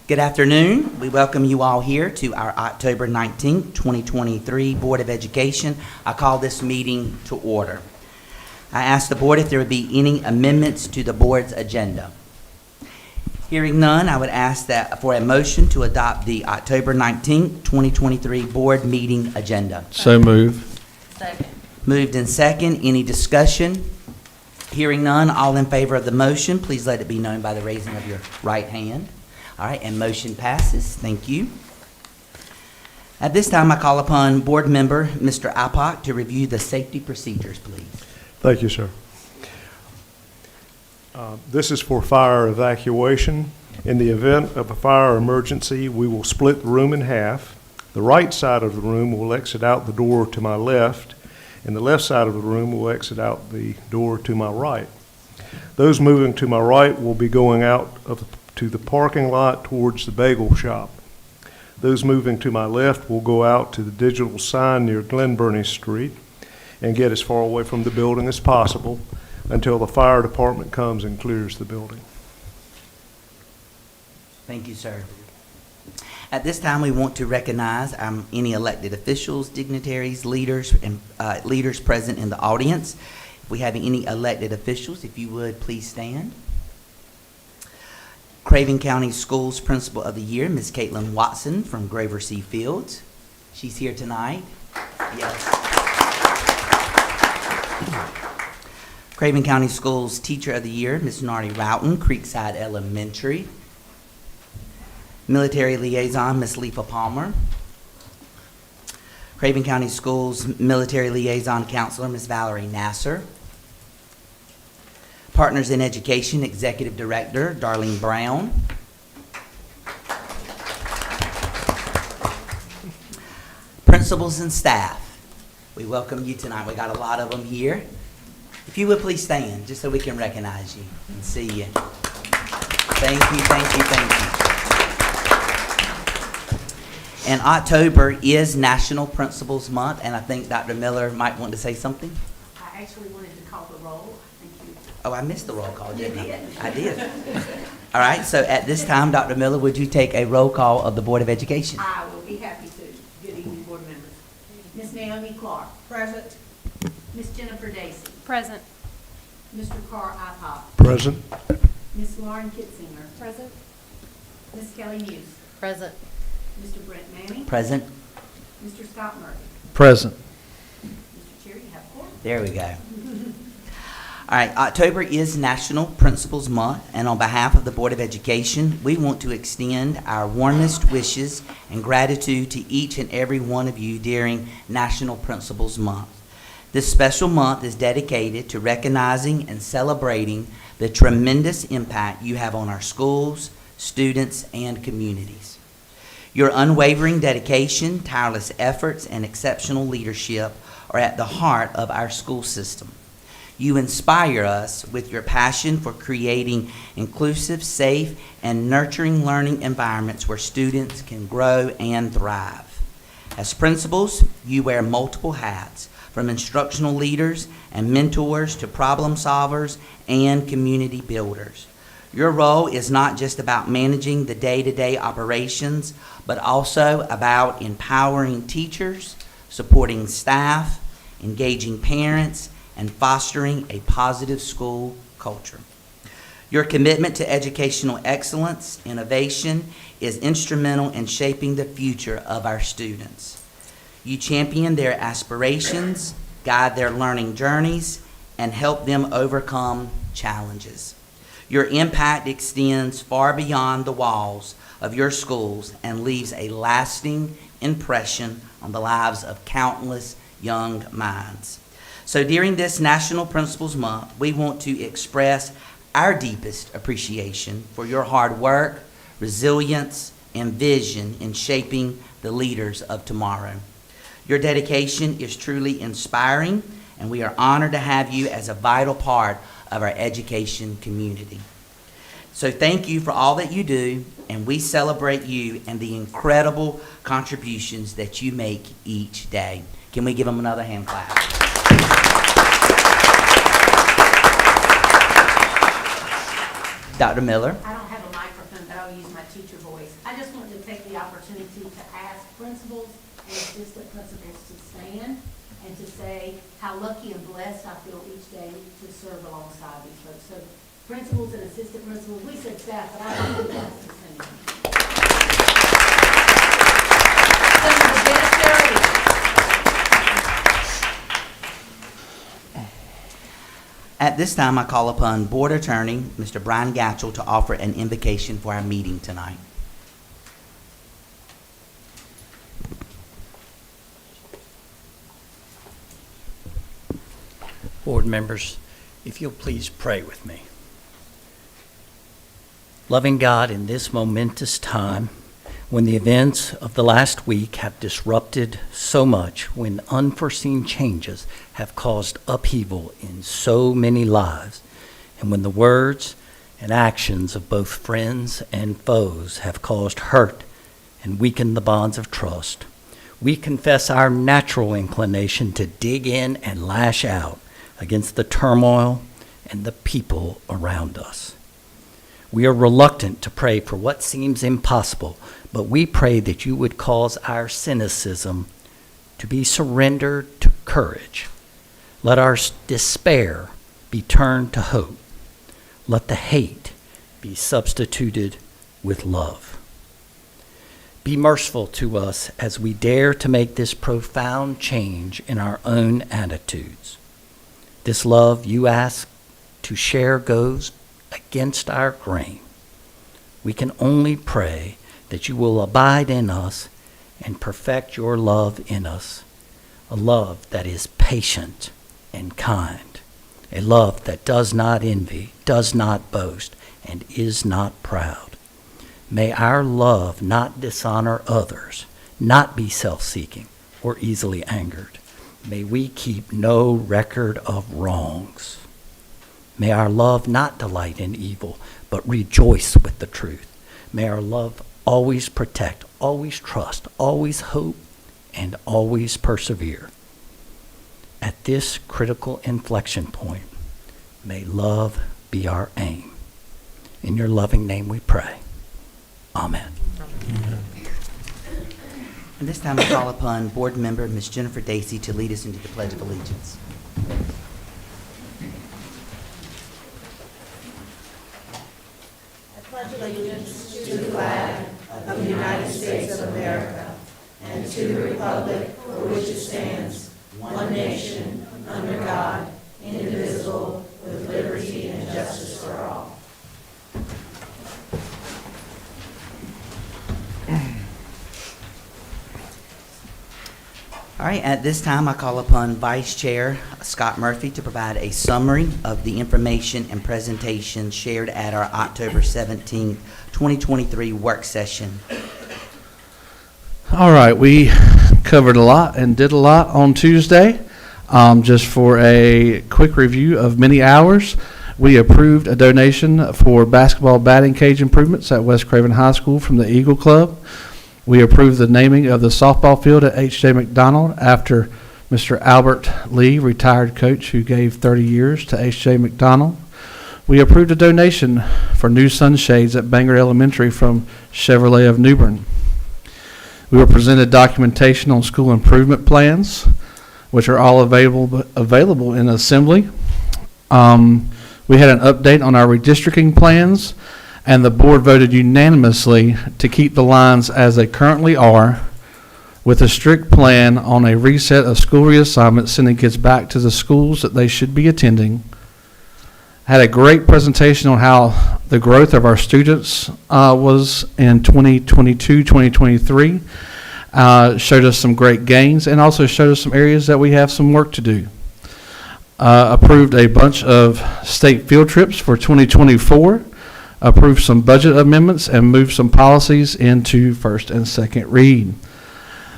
Good afternoon. We welcome you all here to our October 19th, 2023 Board of Education. I call this meeting to order. I ask the board if there would be any amendments to the board's agenda. Hearing none, I would ask that for a motion to adopt the October 19th, 2023 board meeting agenda. So move. Second. Moved in second. Any discussion? Hearing none, all in favor of the motion, please let it be known by the raising of your right hand. All right, and motion passes. Thank you. At this time, I call upon board member Mr. Ipock to review the safety procedures, please. Thank you, sir. This is for fire evacuation. In the event of a fire emergency, we will split the room in half. The right side of the room will exit out the door to my left, and the left side of the room will exit out the door to my right. Those moving to my right will be going out to the parking lot towards the bagel shop. Those moving to my left will go out to the digital sign near Glen Burnie Street and get as far away from the building as possible until the fire department comes and clears the building. Thank you, sir. At this time, we want to recognize any elected officials, dignitaries, leaders, and leaders present in the audience. If we have any elected officials, if you would please stand. Craven County Schools Principal of the Year, Ms. Caitlin Watson from Grover C. Fields. She's here tonight. Yes. Craven County Schools Teacher of the Year, Ms. Nardi Roughton, Creekside Elementary. Military Liaison, Ms. Leafa Palmer. Craven County Schools Military Liaison Counselor, Ms. Valerie Nasser. Partners in Education Executive Director, Darlene Brown. Principals and staff, we welcome you tonight. We got a lot of them here. If you would please stand, just so we can recognize you and see you. Thank you, thank you, thank you. And October is National Principals Month, and I think Dr. Miller might want to say something. I actually wanted to call the roll. Oh, I missed the roll call, didn't I? You did. I did. All right, so at this time, Dr. Miller, would you take a roll call of the Board of Education? I will be happy to. Good evening, board members. Ms. Naomi Clark. Present. Ms. Jennifer Dacey. Present. Mr. Carr Ipock. Present. Ms. Lauren Kitzinger. Present. Ms. Kelly Muse. Present. Mr. Brent Manning. Present. Mr. Scott Murphy. Present. Mr. Chair, you have a quorum. There we go. All right, October is National Principals Month, and on behalf of the Board of Education, we want to extend our warmest wishes and gratitude to each and every one of you during National Principals Month. This special month is dedicated to recognizing and celebrating the tremendous impact you have on our schools, students, and communities. Your unwavering dedication, tireless efforts, and exceptional leadership are at the heart of our school system. You inspire us with your passion for creating inclusive, safe, and nurturing learning environments where students can grow and thrive. As principals, you wear multiple hats, from instructional leaders and mentors to problem solvers and community builders. Your role is not just about managing the day-to-day operations, but also about empowering teachers, supporting staff, engaging parents, and fostering a positive school culture. Your commitment to educational excellence, innovation, is instrumental in shaping the future of our students. You champion their aspirations, guide their learning journeys, and help them overcome challenges. Your impact extends far beyond the walls of your schools and leaves a lasting impression on the lives of countless young minds. So during this National Principals Month, we want to express our deepest appreciation for your hard work, resilience, and vision in shaping the leaders of tomorrow. Your dedication is truly inspiring, and we are honored to have you as a vital part of our education community. So thank you for all that you do, and we celebrate you and the incredible contributions that you make each day. Can we give them another hand clap? Dr. Miller. I don't have a microphone, but I'll use my teacher voice. opportunity to ask principals and assistant principals to stand and to say how lucky and blessed I feel each day to serve alongside these folks. So principals and assistant principals, we said staff, but I don't think that's the same. Some of the best areas. At this time, I call upon Board Attorney, Mr. Brian Gatchell, to offer an invocation for our meeting tonight. Board members, if you'll please pray with me. Loving God, in this momentous time, when the events of the last week have disrupted so much, when unforeseen changes have caused upheaval in so many lives, and when the words and actions of both friends and foes have caused hurt and weakened the bonds of trust, we confess our natural inclination to dig in and lash out against the turmoil and the people around us. We are reluctant to pray for what seems impossible, but we pray that you would cause our cynicism to be surrendered to courage. Let our despair be turned to hope. Let the hate be substituted with love. Be merciful to us as we dare to make this profound change in our own attitudes. This love you ask to share goes against our grain. We can only pray that you will abide in us and perfect your love in us, a love that is patient and kind, a love that does not envy, does not boast, and is not proud. May our love not dishonor others, not be self-seeking or easily angered. May we keep no record of wrongs. May our love not delight in evil, but rejoice with the truth. May our love always protect, always trust, always hope, and always persevere. At this critical inflection point, may love be our aim. In your loving name we pray. Amen. And this time I call upon Board Member Ms. Jennifer Dacey to lead us into the Pledge of Allegiance. All right, at this time, I call upon Vice Chair Scott Murphy to provide a summary of the information and presentation shared at our October 17th, 2023 work session. All right, we covered a lot and did a lot on Tuesday. Just for a quick review of many hours, we approved a donation for basketball batting cage improvements at West Craven High School from the Eagle Club. We approved the naming of the softball field at H.J. McDonald after Mr. Albert Lee, retired coach who gave 30 years to H.J. McDonald. We approved a donation for new sunshades at Bangor Elementary from Chevrolet of New Bern. We were presented documentation on school improvement plans, which are all available in assembly. We had an update on our redistricting plans, and the board voted unanimously to keep the lines as they currently are, with a strict plan on a reset of school reassignment, sending kids back to the schools that they should be attending. Had a great presentation on how the growth of our students was in 2022-2023. Showed us some great gains and also showed us some areas that we have some work to do. Approved a bunch of state field trips for 2024. Approved some budget amendments and moved some policies into first and second read.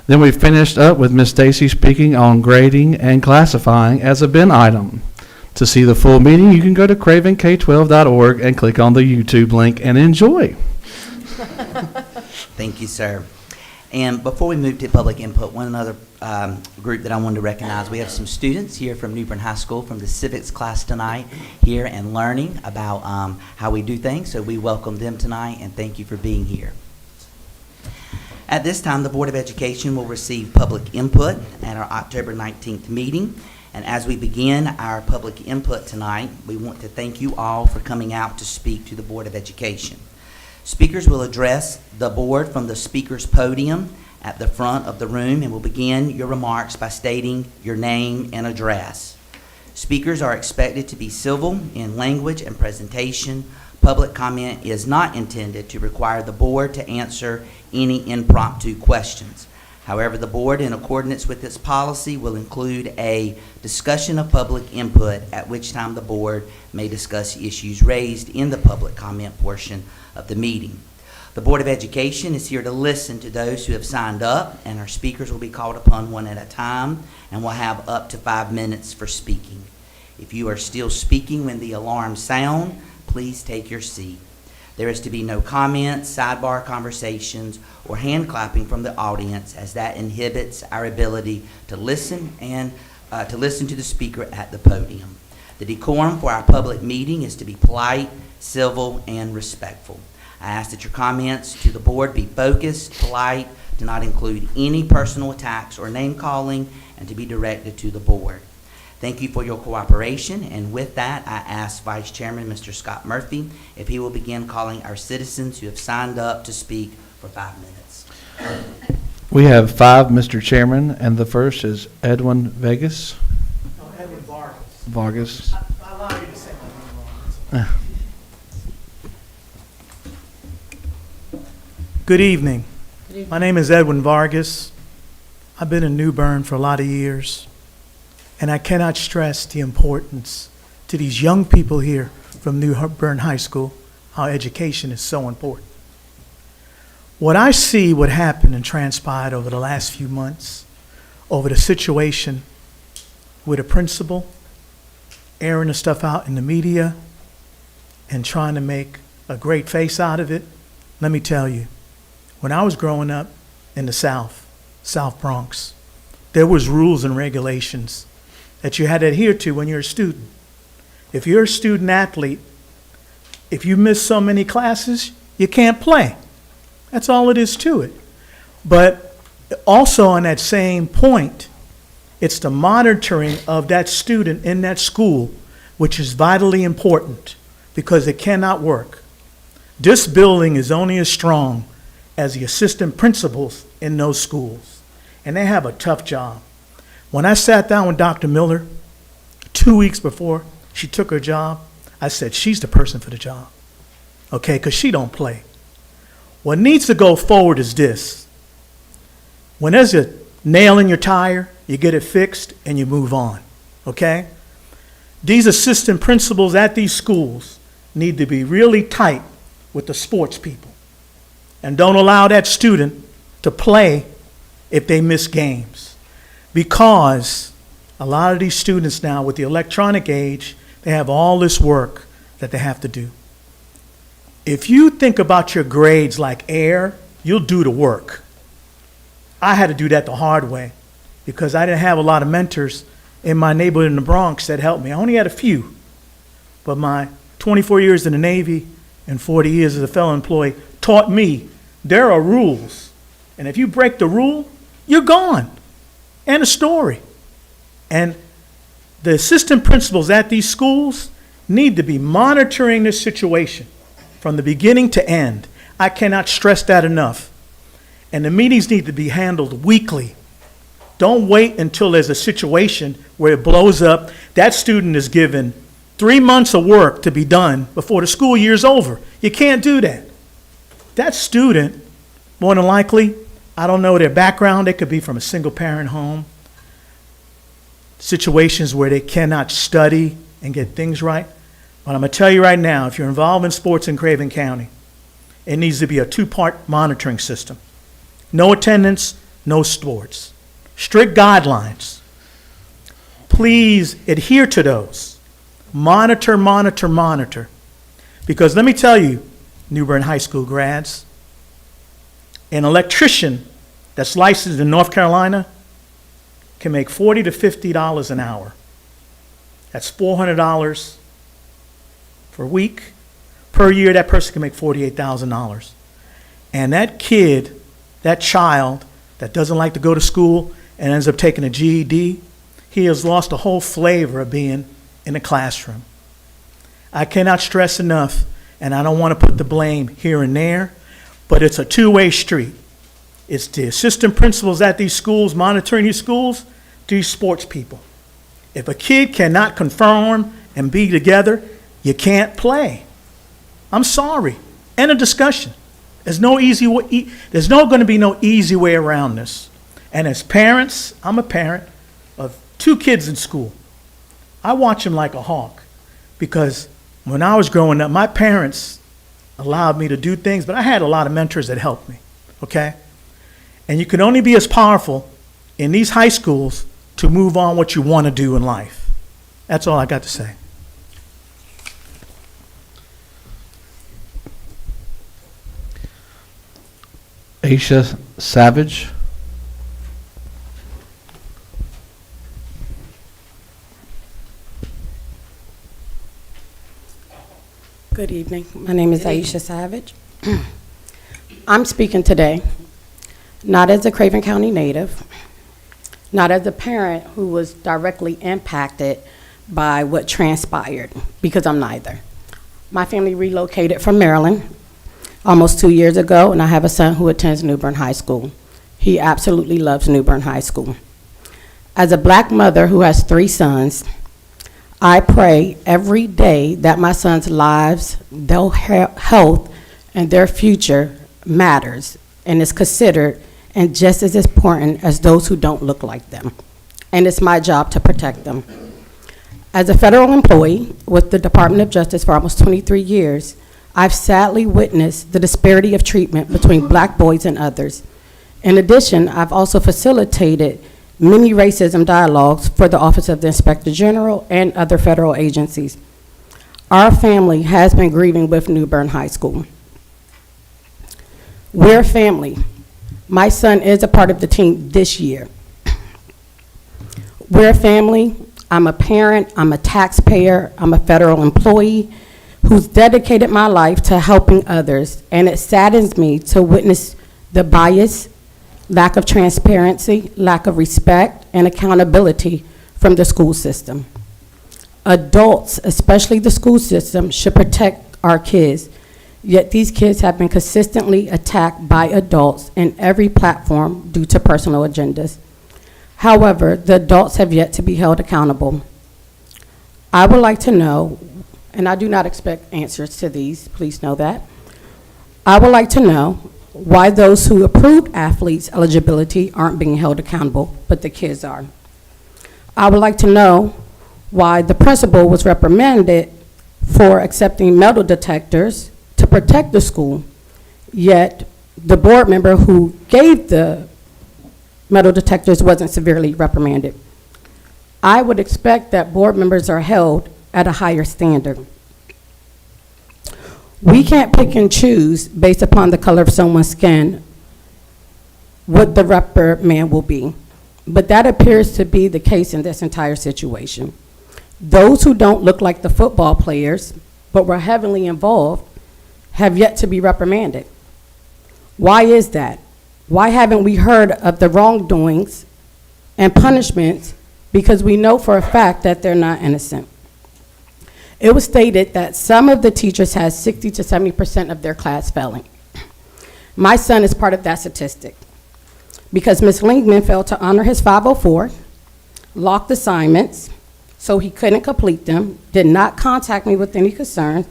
Then we finished up with Ms. Dacey speaking on grading and classifying as a bin item. To see the full meeting, you can go to cravenk12.org and click on the YouTube link and enjoy. Thank you, sir. And before we move to public input, one other group that I wanted to recognize, we have some students here from New Bern High School from the civics class tonight here and learning about how we do things. So we welcome them tonight and thank you for being here. At this time, the Board of Education will receive public input at our October 19th meeting. And as we begin our public input tonight, we want to thank you all for coming out to speak to the Board of Education. Speakers will address the board from the speaker's podium at the front of the room and will begin your remarks by stating your name and address. Speakers are expected to be civil in language and presentation. Public comment is not intended to require the board to answer any impromptu questions. However, the board, in accordance with its policy, will include a discussion of public input, at which time the board may discuss issues raised in the public comment portion of the meeting. The Board of Education is here to listen to those who have signed up, and our speakers will be called upon one at a time and will have up to 5 minutes for speaking. If you are still speaking when the alarms sound, please take your seat. There is to be no comments, sidebar conversations, or hand clapping from the audience, as that inhibits our ability to listen and to listen to the speaker at the podium. The decorum for our public meeting is to be polite, civil, and respectful. I ask that your comments to the board be focused, polite, to not include any personal attacks or name calling, and to be directed to the board. Thank you for your cooperation, and with that, I ask Vice Chairman Mr. Scott Murphy if he will begin calling our citizens who have signed up to speak for 5 minutes. We have 5, Mr. Chairman, and the first is Edwin Vegas. No, Edwin Vargas. Vargas. I allow you to say my name wrong. Good evening. My name is Edwin Vargas. I've been in New Bern for a lot of years, and I cannot stress the importance to these young people here from New Bern High School, how education is so important. What I see what happened and transpired over the last few months, over the situation with a principal airing the stuff out in the media and trying to make a great face out of it, let me tell you, when I was growing up in the South Bronx, there was rules and regulations that you had to adhere to when you're a student. If you're a student athlete, if you miss so many classes, you can't play. That's all it is to it. But also on that same point, it's the monitoring of that student in that school, which is vitally important because it cannot work. This building is only as strong as the assistant principals in those schools, and they have a tough job. When I sat down with Dr. Miller 2 weeks before she took her job, I said, she's the person for the job, okay, because she don't play. What needs to go forward is this. When there's a nail in your tire, you get it fixed and you move on, okay? These assistant principals at these schools need to be really tight with the sports people and don't allow that student to play if they miss games. Because a lot of these students now, with the electronic age, they have all this work that they have to do. If you think about your grades like air, you'll do the work. I had to do that the hard way because I didn't have a lot of mentors in my neighborhood in the Bronx that helped me. I only had a few. But my 24 years in the Navy and 40 years as a fellow employee taught me there are rules. And if you break the rule, you're gone. End of story. And the assistant principals at these schools need to be monitoring this situation from the beginning to end. I cannot stress that enough. And the meetings need to be handled weekly. Don't wait until there's a situation where it blows up. That student is given 3 months of work to be done before the school year's over. You can't do that. That student, more than likely, I don't know their background. They could be from a single-parent home, situations where they cannot study and get things right. But I'm going to tell you right now, if you're involved in sports in Craven County, it needs to be a 2-part monitoring system. No attendance, no sports. Strict guidelines. Please adhere to those. Monitor, monitor, monitor. Because let me tell you, New Bern High School grads, an electrician that's licensed in North Carolina can make $40 to $50 an hour. That's $400 for a week. Per year, that person can make $48,000. And that kid that child that doesn't like to go to school and ends up taking a GED, he has lost the whole flavor of being in the classroom. I cannot stress enough, and I don't want to put the blame here and there, but it's a two-way street. It's the assistant principals at these schools monitoring these schools, these sports people. If a kid cannot conform and be together, you can't play. I'm sorry. End of discussion. There's no easy way, there's going to be no easy way around this. And as parents, I'm a parent of 2 kids in school. I watch them like a hawk because when I was growing up, my parents allowed me to do things, but I had a lot of mentors that helped me, okay? And you can only be as powerful in these high schools to move on what you want to do in life. That's all I got to say. Aisha Savage. Good evening. My name is Aisha Savage. I'm speaking today not as a Craven County native, not as a parent who was directly impacted by what transpired, because I'm neither. My family relocated from Maryland almost 2 years ago, and I have a son who attends New Bern High School. He absolutely loves New Bern High School. As a black mother who has 3 sons, I pray every day that my sons' lives, their health, and their future matters and is considered and just as important as those who don't look like them. And it's my job to protect them. As a federal employee with the Department of Justice for almost 23 years, I've sadly witnessed the disparity of treatment between black boys and others. In addition, I've also facilitated many racism dialogues for the Office of the Inspector General and other federal agencies. Our family has been grieving with New Bern High School. We're family. My son is a part of the team this year. We're family. I'm a parent, I'm a taxpayer, I'm a federal employee who's dedicated my life to helping others, and it saddens me to witness the bias, lack of transparency, lack of respect, and accountability from the school system. Adults, especially the school system, should protect our kids, yet these kids have been consistently attacked by adults in every platform due to personal agendas. However, the adults have yet to be held accountable. I would like to know, and I do not expect answers to these, please know that. I would like to know why those who approved athletes' eligibility aren't being held accountable, but the kids are. I would like to know why the principal was reprimanded for accepting metal detectors to protect the school, yet the board member who gave the metal detectors wasn't severely reprimanded. I would expect that board members are held at a higher standard. We can't pick and choose based upon the color of someone's skin what the reprimand will be, but that appears to be the case in this entire situation. Those who don't look like the football players, but were heavily involved, have yet to be reprimanded. Why is that? Why haven't we heard of the wrongdoings and punishments, because we know for a fact that they're not innocent? It was stated that some of the teachers had 60 to 70% of their class failing. My son is part of that statistic because Ms. Lingman failed to honor his 504, locked assignments so he couldn't complete them, did not contact me with any concerns,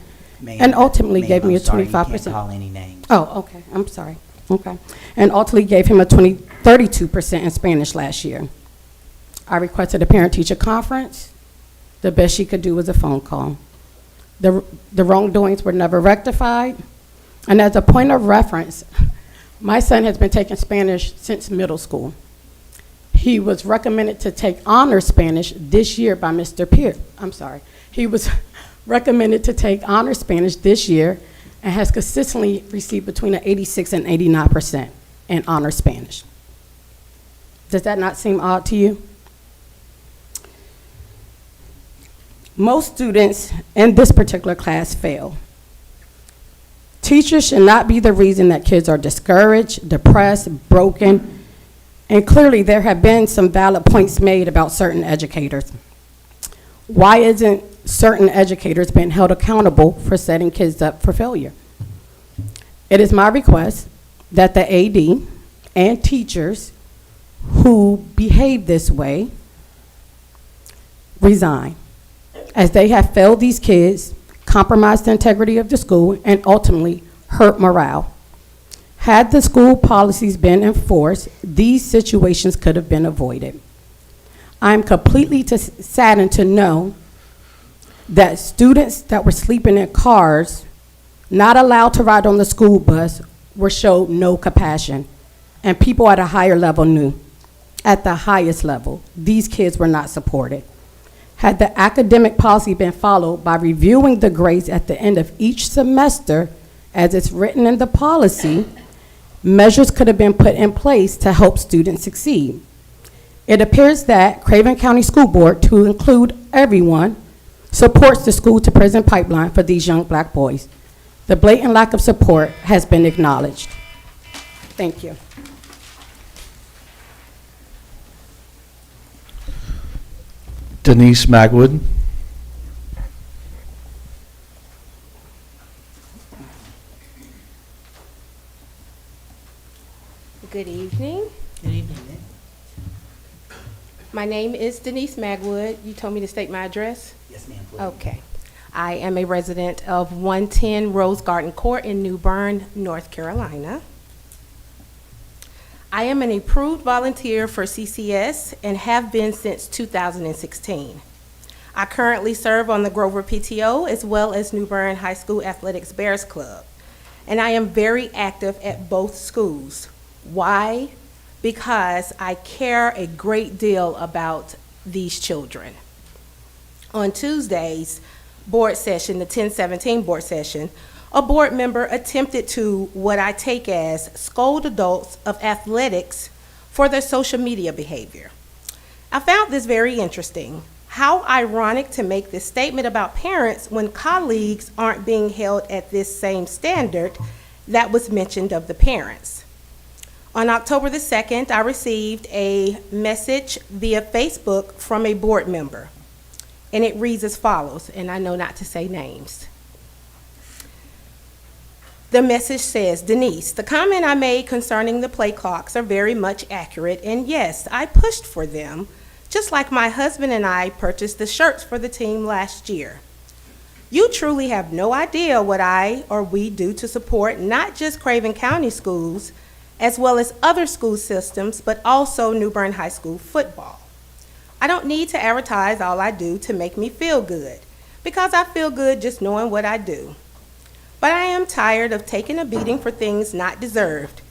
and ultimately gave me a 25%. You can't call any names. Oh, okay, I'm sorry. Okay. And ultimately gave him a 32% in Spanish last year. I requested a parent-teacher conference. The best she could do was a phone call. The wrongdoings were never rectified. And as a point of reference, my son has been taking Spanish since middle school. He was recommended to take honors Spanish this year by Mr. Pierce. I'm sorry. He was recommended to take honors Spanish this year and has consistently received between an 86 and 89% in honors Spanish. Does that not seem odd to you? Most students in this particular class fail. Teachers should not be the reason that kids are discouraged, depressed, broken, and clearly there have been some valid points made about certain educators. Why isn't certain educators being held accountable for setting kids up for failure? It is my request that the AD and teachers who behave this way resign, as they have failed these kids, compromised the integrity of the school, and ultimately hurt morale. Had the school policies been enforced, these situations could have been avoided. I am completely saddened to know that students that were sleeping in cars, not allowed to ride on the school bus, were showed no compassion. And people at a higher level knew, at the highest level, these kids were not supported. Had the academic policy been followed by reviewing the grades at the end of each semester, as it's written in the policy, measures could have been put in place to help students succeed. It appears that Craven County School Board, to include everyone, supports the school to prison pipeline for these young black boys. The blatant lack of support has been acknowledged. Thank you. Denise Magwood. Good evening. Good evening. My name is Denise Magwood. You told me to state my address? Yes, ma'am. Please. Okay. I am a resident of 110 Rose Garden Court in New Bern, North Carolina. I am an approved volunteer for CCS and have been since 2016. I currently serve on the Grover PTO as well as New Bern High School Athletics Bears Club, and I am very active at both schools. Why? Because I care a great deal about these children. On Tuesday's board session, the 1017 board session, a board member attempted to, what I take as, scold adults of athletics for their social media behavior. I found this very interesting. How ironic to make this statement about parents when colleagues aren't being held at this same standard that was mentioned of the parents. On October the 2nd, I received a message via Facebook from a board member, and it reads as follows, and I know not to say names. The message says, Denise, the comment I made concerning the play clocks are very much accurate, and yes, I pushed for them, just like my husband and I purchased the shirts for the team last year. You truly have no idea what I or we do to support not just Craven County schools, as well as other school systems, but also New Bern High School football. I don't need to advertise all I do to make me feel good, because I feel good just knowing what I do. But I am tired of taking a beating for things not deserved.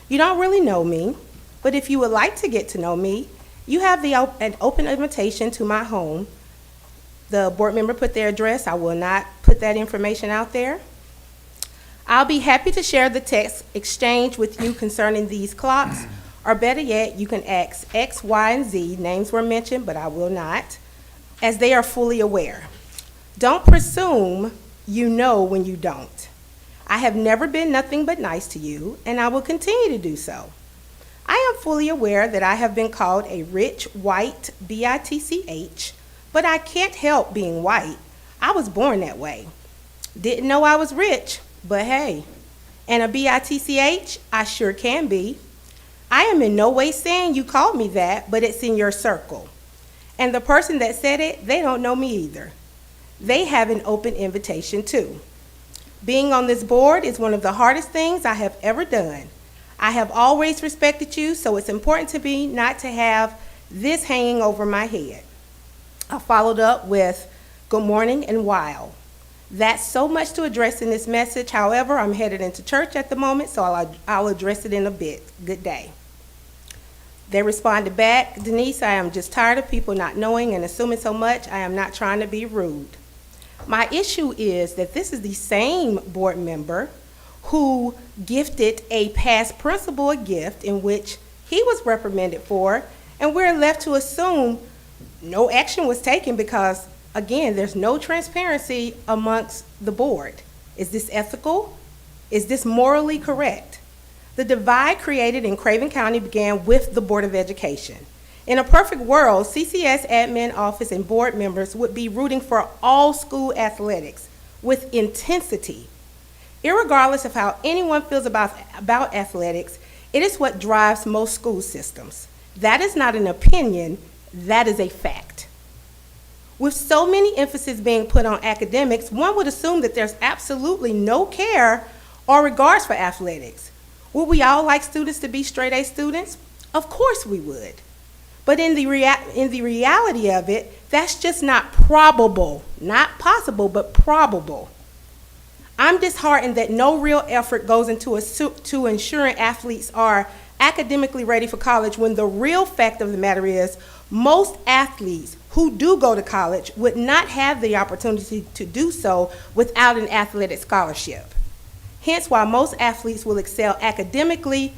You don't really know me, but if you would like to get to know me, you have an open invitation to my home. The board member put their address. I will not put that information out there. I'll be happy to share the text exchange with you concerning these clocks, or better yet, you can ask X, Y, and Z, names were mentioned, but I will not, as they are fully aware. Don't presume you know when you don't. I have never been nothing but nice to you, and I will continue to do so. I am fully aware that I have been called a rich, white, bitch, but I can't help being white. I was born that way. Didn't know I was rich, but hey, and a bitch, I sure can be. I am in no way saying you called me that, but it's in your circle. And the person that said it, they don't know me either. They have an open invitation too. Being on this board is one of the hardest things I have ever done. I have always respected you, so it's important to me not to have this hanging over my head. I followed up with good morning and wow. That's so much to address in this message. However, I'm headed into church at the moment, so I'll address it in a bit. Good day. They responded back, Denise, I am just tired of people not knowing and assuming so much. I am not trying to be rude. My issue is that this is the same board member who gifted a past principal a gift in which he was reprimanded for, and we're left to assume no action was taken because, again, there's no transparency amongst the board. Is this ethical? Is this morally correct? The divide created in Craven County began with the Board of Education. In a perfect world, CCS admin office and board members would be rooting for all school athletics with intensity. Irregardless of how anyone feels about athletics, it is what drives most school systems. That is not an opinion, that is a fact. With so many emphasis being put on academics, one would assume that there's absolutely no care or regards for athletics. Would we all like students to be straight A students? Of course we would. But in the reality of it, that's just not probable. Not possible, but probable. I'm disheartened that no real effort goes into ensuring athletes are academically ready for college, when the real fact of the matter is most athletes who do go to college would not have the opportunity to do so without an athletic scholarship. Hence why most athletes will excel athletically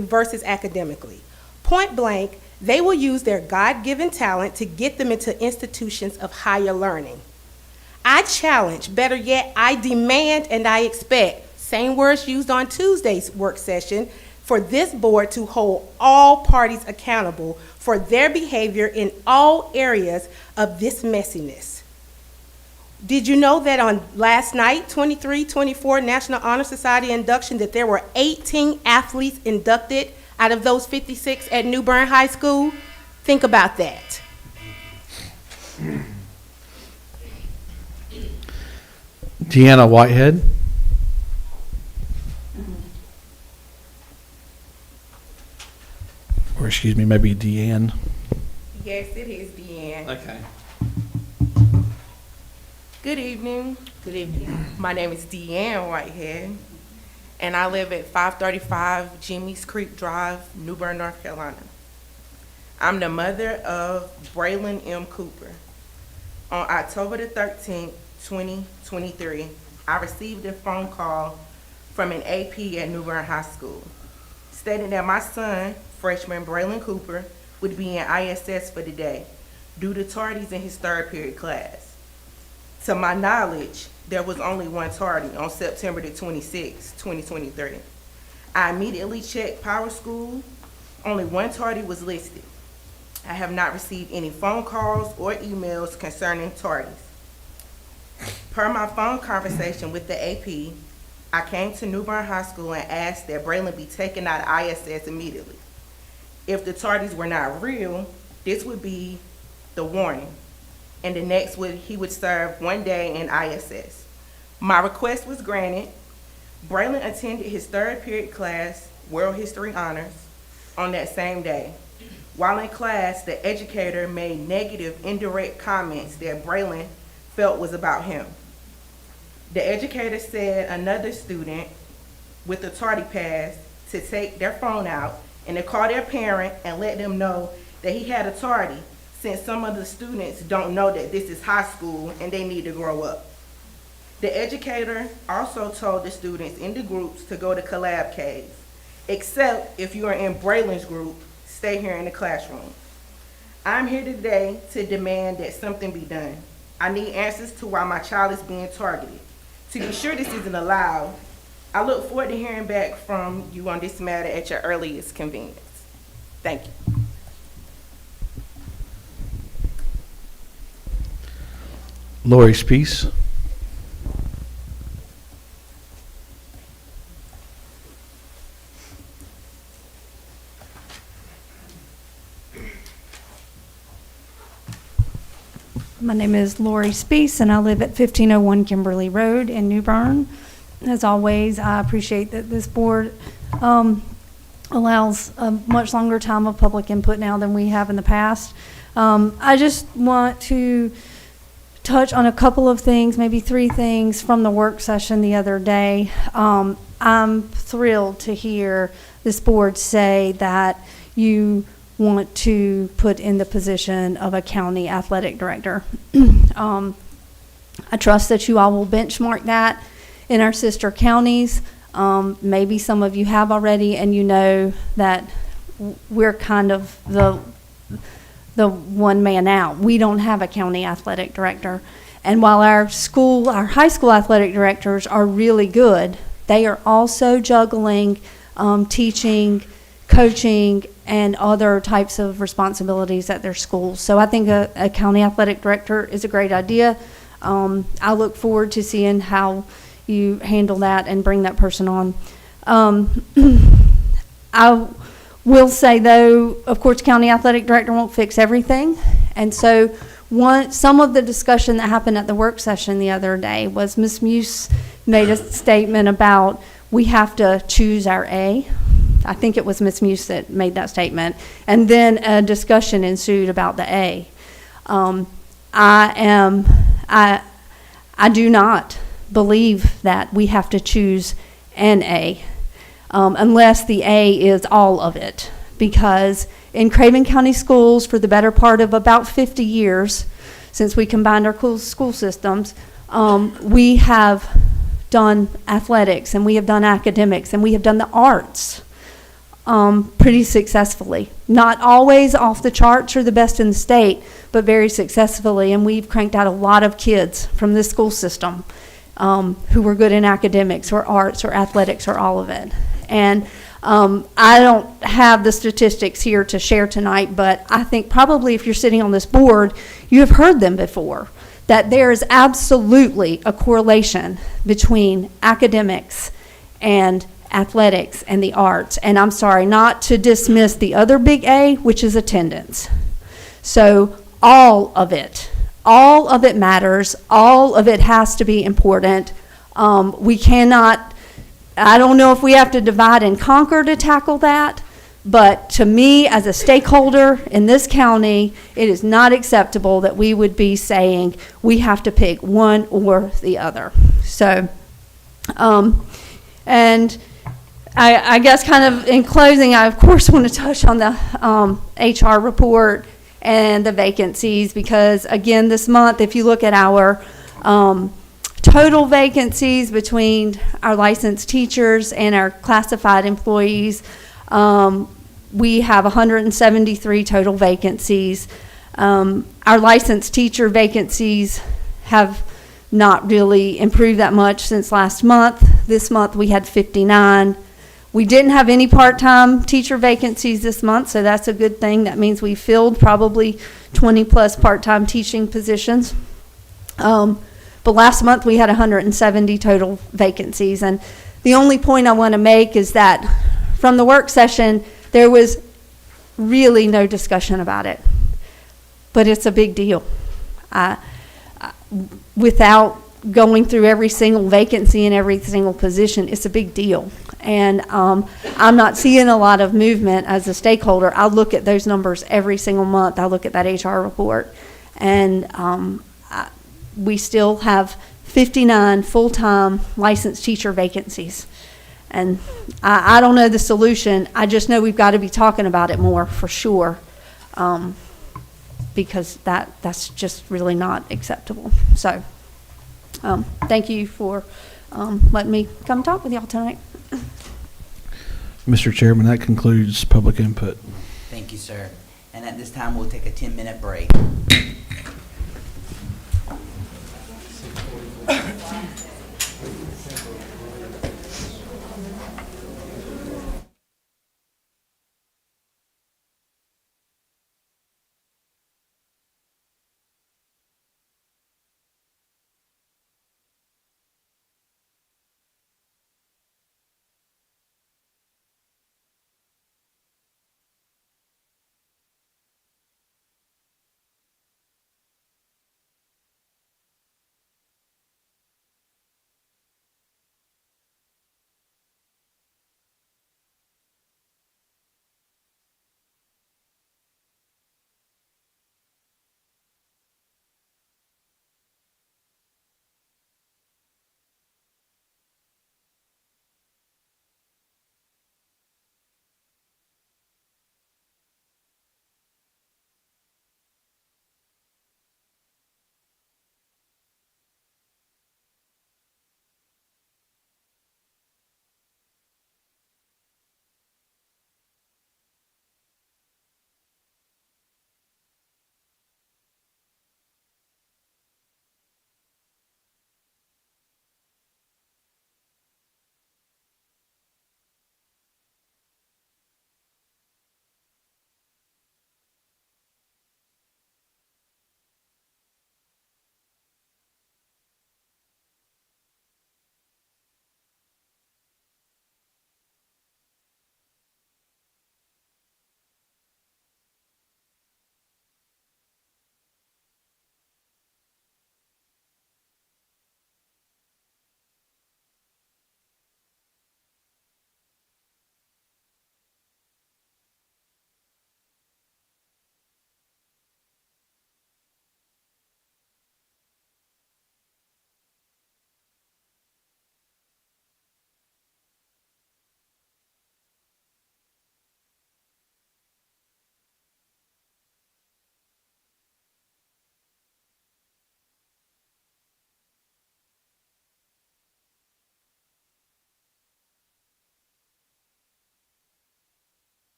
versus academically. Point blank, they will use their God-given talent to get them into institutions of higher learning. I challenge, better yet, I demand and I expect, same words used on Tuesday's work session, for this board to hold all parties accountable for their behavior in all areas of this messiness. Did you know that on last night, 23-24 National Honor Society induction, that there were 18 athletes inducted out of those 56 at New Bern High School? Think about that. Deanna Whitehead. Or excuse me, maybe Deanne. Yes, it is Deanne. Okay. Good evening. Good evening. My name is Deanne Whitehead, and I live at 535 Jimmy's Creek Drive, New Bern, North Carolina. I'm the mother of Braylon M. Cooper. On October the 13th, 2023, I received a phone call from an AP at New Bern High School stating that my son, freshman Braylon Cooper, would be in ISS for the day due to tardies in his third period class. To my knowledge, there was only one tardy on September the 26th, 2023. I immediately checked Power School. Only one tardy was listed. I have not received any phone calls or emails concerning tardies. Per my phone conversation with the AP, I came to New Bern High School and asked that Braylon be taken out of ISS immediately. If the tardies were not real, this would be the warning, and the next he would serve 1 day in ISS. My request was granted. Braylon attended his third period class, World History Honors, on that same day. While in class, the educator made negative, indirect comments that Braylon felt was about him. The educator said another student with a tardy pass to take their phone out and to call their parent and let them know that he had a tardy, since some of the students don't know that this is high school and they need to grow up. The educator also told the students in the groups to go to collab caves, except if you are in Braylon's group, stay here in the classroom. I'm here today to demand that something be done. I need answers to why my child is being targeted. To be sure this isn't allowed, I look forward to hearing back from you on this matter at your earliest convenience. Thank you. Lori Spees. My name is Lori Spees, and I live at 1501 Kimberly Road in New Bern. As always, I appreciate that this board allows a much longer time of public input now than we have in the past. I just want to touch on a couple of things, maybe 3 things from the work session the other day. I'm thrilled to hear this board say that you want to put in the position of a county athletic director. I trust that you all will benchmark that in our sister counties. Maybe some of you have already, and you know that we're kind of the one man out. We don't have a county athletic director. And while our high school athletic directors are really good, They are also juggling teaching, coaching, and other types of responsibilities at their schools. So I think a county athletic director is a great idea. I look forward to seeing how you handle that and bring that person on. I will say, though, of course, county athletic director won't fix everything. And so some of the discussion that happened at the work session the other day was Ms. Muse made a statement about we have to choose our A. I think it was Ms. Muse that made that statement. And then a discussion ensued about the A. I do not believe that we have to choose an A unless the A is all of it. Because in Craven County Schools, for the better part of about 50 years, since we combined our school systems, we have done athletics, and we have done academics, and we have done the arts pretty successfully. Not always off the charts or the best in the state, but very successfully. And we've cranked out a lot of kids from this school system who were good in academics or arts or athletics or all of it. And I don't have the statistics here to share tonight, but I think probably if you're sitting on this board, you have heard them before, that there is absolutely a correlation between academics and athletics and the arts. And I'm sorry, not to dismiss the other big A, which is attendance. So all of it matters. All of it has to be important. We cannot, I don't know if we have to divide and conquer to tackle that, but to me, as a stakeholder in this county, it is not acceptable that we would be saying we have to pick one or the other. So, and I guess kind of in closing, I of course want to touch on the HR report and the vacancies, because again, this month, if you look at our total vacancies between our licensed teachers and our classified employees, we have 173 total vacancies. Our licensed teacher vacancies have not really improved that much since last month. This month we had 59. We didn't have any part-time teacher vacancies this month, so that's a good thing. That means we filled probably 20 plus part-time teaching positions. But last month we had 170 total vacancies. And the only point I want to make is that from the work session, there was really no discussion about it. But it's a big deal. Without going through every single vacancy and every single position, it's a big deal. And I'm not seeing a lot of movement as a stakeholder. I look at those numbers every single month. I look at that HR report. And we still have 59 full-time licensed teacher vacancies. And I don't know the solution. I just know we've got to be talking about it more for sure, because that's just really not acceptable. So thank you for letting me come talk with y'all tonight. Mr. Chairman, that concludes public input. Thank you, sir. And at this time, we'll take a 10-minute break.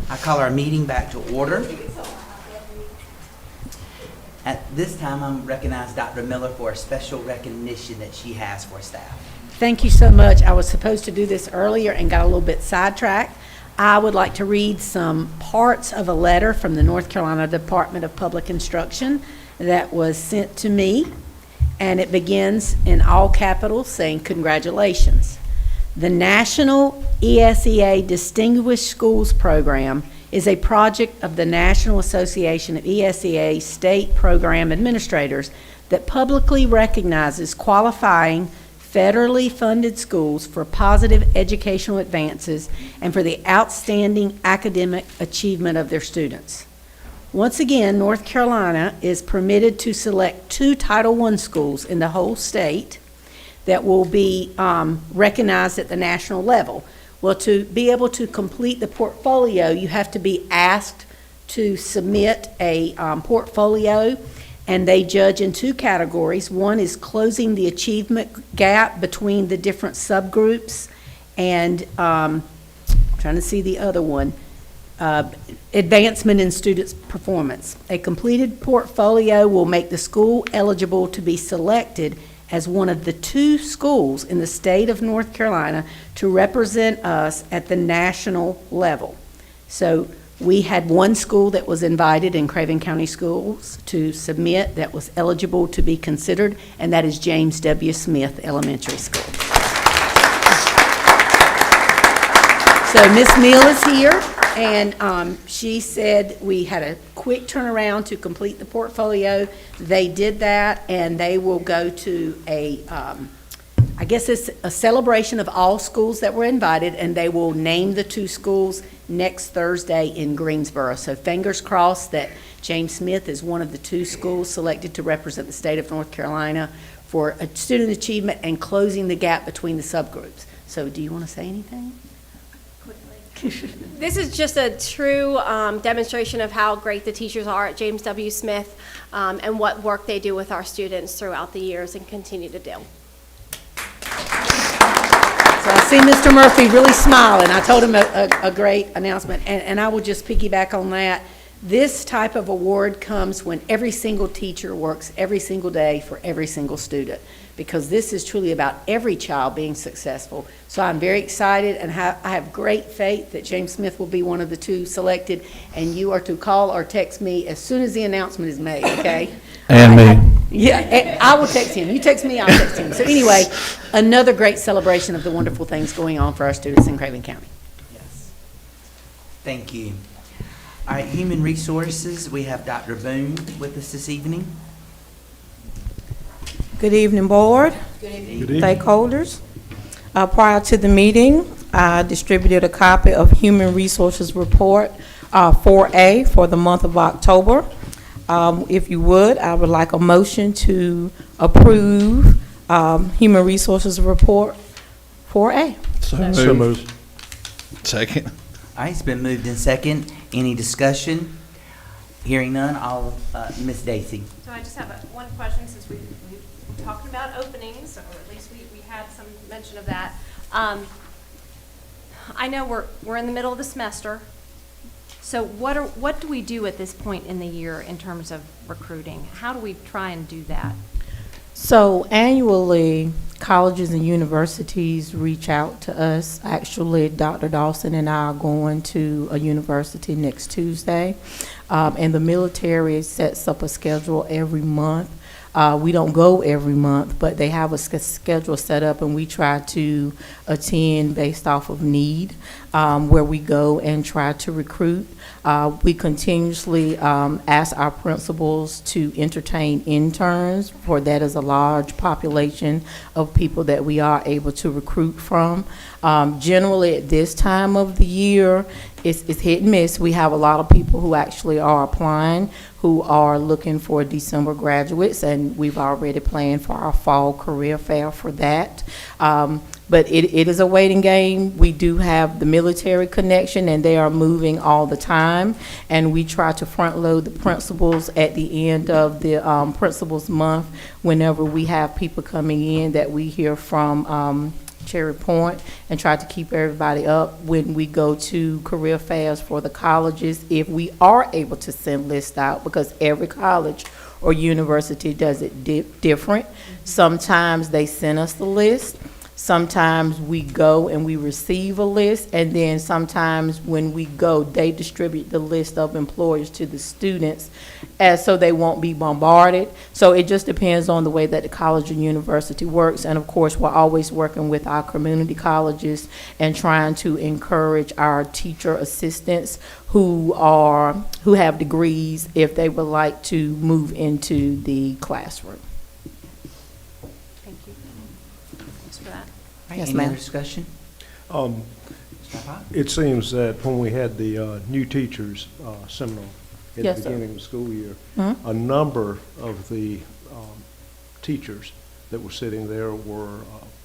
I call our meeting back to order. At this time, I'm recognize Dr. Miller for a special recognition that she has for staff. Thank you so much. I was supposed to do this earlier and got a little bit sidetracked. I would like to read some parts of a letter from the North Carolina Department of Public Instruction that was sent to me, and it begins in all capitals saying, "Congratulations. The National ESEA Distinguished Schools Program is a project of the National Association of ESEA State Program Administrators that publicly recognizes qualifying federally funded schools for positive educational advances and for the outstanding academic achievement of their students. Once again, North Carolina is permitted to select 2 Title I schools in the whole state that will be recognized at the national level. Well, to be able to complete the portfolio, you have to be asked to submit a portfolio, and they judge in 2 categories. One is closing the achievement gap between the different subgroups, and trying to see the other one, advancement in students' performance. A completed portfolio will make the school eligible to be selected as one of the 2 schools in the state of North Carolina to represent us at the national level. So we had 1 school that was invited in Craven County Schools to submit that was eligible to be considered, and that is James W. Smith Elementary School. So Miss Neal is here, and she said we had a quick turnaround to complete the portfolio. They did that, and they will go to a, I guess it's a celebration of all schools that were invited, and they will name the 2 schools next Thursday in Greensboro. So fingers crossed that James Smith is one of the 2 schools selected to represent the state of North Carolina for student achievement and closing the gap between the subgroups. So do you want to say anything? This is just a true demonstration of how great the teachers are at James W. Smith and what work they do with our students throughout the years and continue to do. So I see Mr. Murphy really smiling. I told him a great announcement, and I will just piggyback on that. This type of award comes when every single teacher works every single day for every single student, because this is truly about every child being successful. So I'm very excited, and I have great faith that James Smith will be one of the 2 selected, and you are to call or text me as soon as the announcement is made, okay? And me. Yeah, I will text him. You text me, I'll text him. So anyway, another great celebration of the wonderful things going on for our students in Craven County. Yes. Thank you. All right, Human Resources, we have Dr. Boone with us this evening. Good evening, Board. Good evening. Stakeholders. Prior to the meeting, I distributed a copy of Human Resources Report 4A for the month of October. If you would, I would like a motion to approve Human Resources Report 4A. So moved. Second. All right, it's been moved in second. Any discussion? Hearing none, I'll, Ms. Daisy. So I just have one question, since we've talked about openings, or at least we had some mention of that. I know we're in the middle of the semester, so what do we do at this point in the year in terms of recruiting? How do we try and do that? So annually, colleges and universities reach out to us. Actually, Dr. Dawson and I are going to a university next Tuesday, and the military sets up a schedule every month. We don't go every month, but they have a schedule set up, and we try to attend based off of need, where we go and try to recruit. We continuously ask our principals to entertain interns, for that is a large population of people that we are able to recruit from. Generally, at this time of the year, it's hit and miss. We have a lot of people who actually are applying, who are looking for December graduates, and we've already planned for our fall career fair for that. But it is a waiting game. We do have the military connection, and they are moving all the time. And we try to front load the principals at the end of the principals month, whenever we have people coming in that we hear from Cherry Point, and try to keep everybody up when we go to career fairs for the colleges, if we are able to send lists out, because every college or university does it different. Sometimes they send us the list. Sometimes we go and we receive a list, and then sometimes when we go, they distribute the list of employers to the students, as so they won't be bombarded. So it just depends on the way that the college or university works. And of course, we're always working with our community colleges and trying to encourage our teacher assistants who have degrees, if they would like to move into the classroom. Thank you. Thanks for that. All right, Yes, any ma'am. other discussion? Um, Mr. Hart? It seems that when we had the new teachers seminar at Yes, the sir. beginning of the school year, Mhm. a number of the teachers that were sitting there were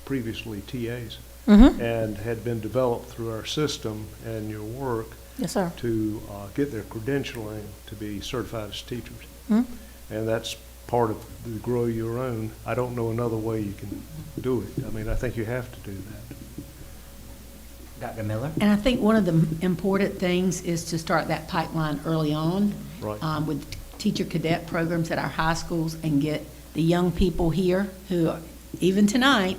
previously TAs Mhm. and had been developed through our system and your work Yes, sir. to get their credentialing to be certified as teachers. Mhm. And that's part of the Grow Your Own. I don't know another way you can do it. I mean, I think you have to do that. Dr. Miller? And I think one of the important things is to start that pipeline early on. Right. With teacher cadet programs at our high schools, and get the young people here who, even tonight,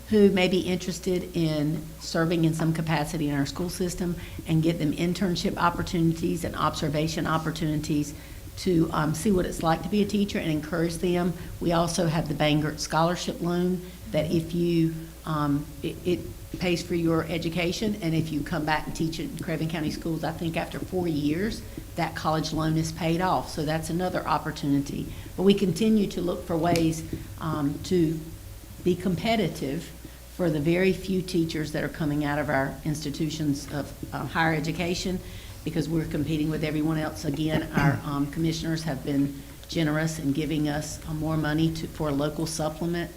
who may be interested in serving in some capacity in our school system, and get them internship opportunities and observation opportunities to see what it's like to be a teacher and encourage them. We also have the Bangert Scholarship Loan that if you, it pays for your education, and if you come back and teach in Craven County Schools, I think after 4 years, that college loan is paid off. So that's another opportunity. But we continue to look for ways to be competitive for the very few teachers that are coming out of our institutions of higher education, because we're competing with everyone else. Again, our commissioners have been generous in giving us more money for a local supplement.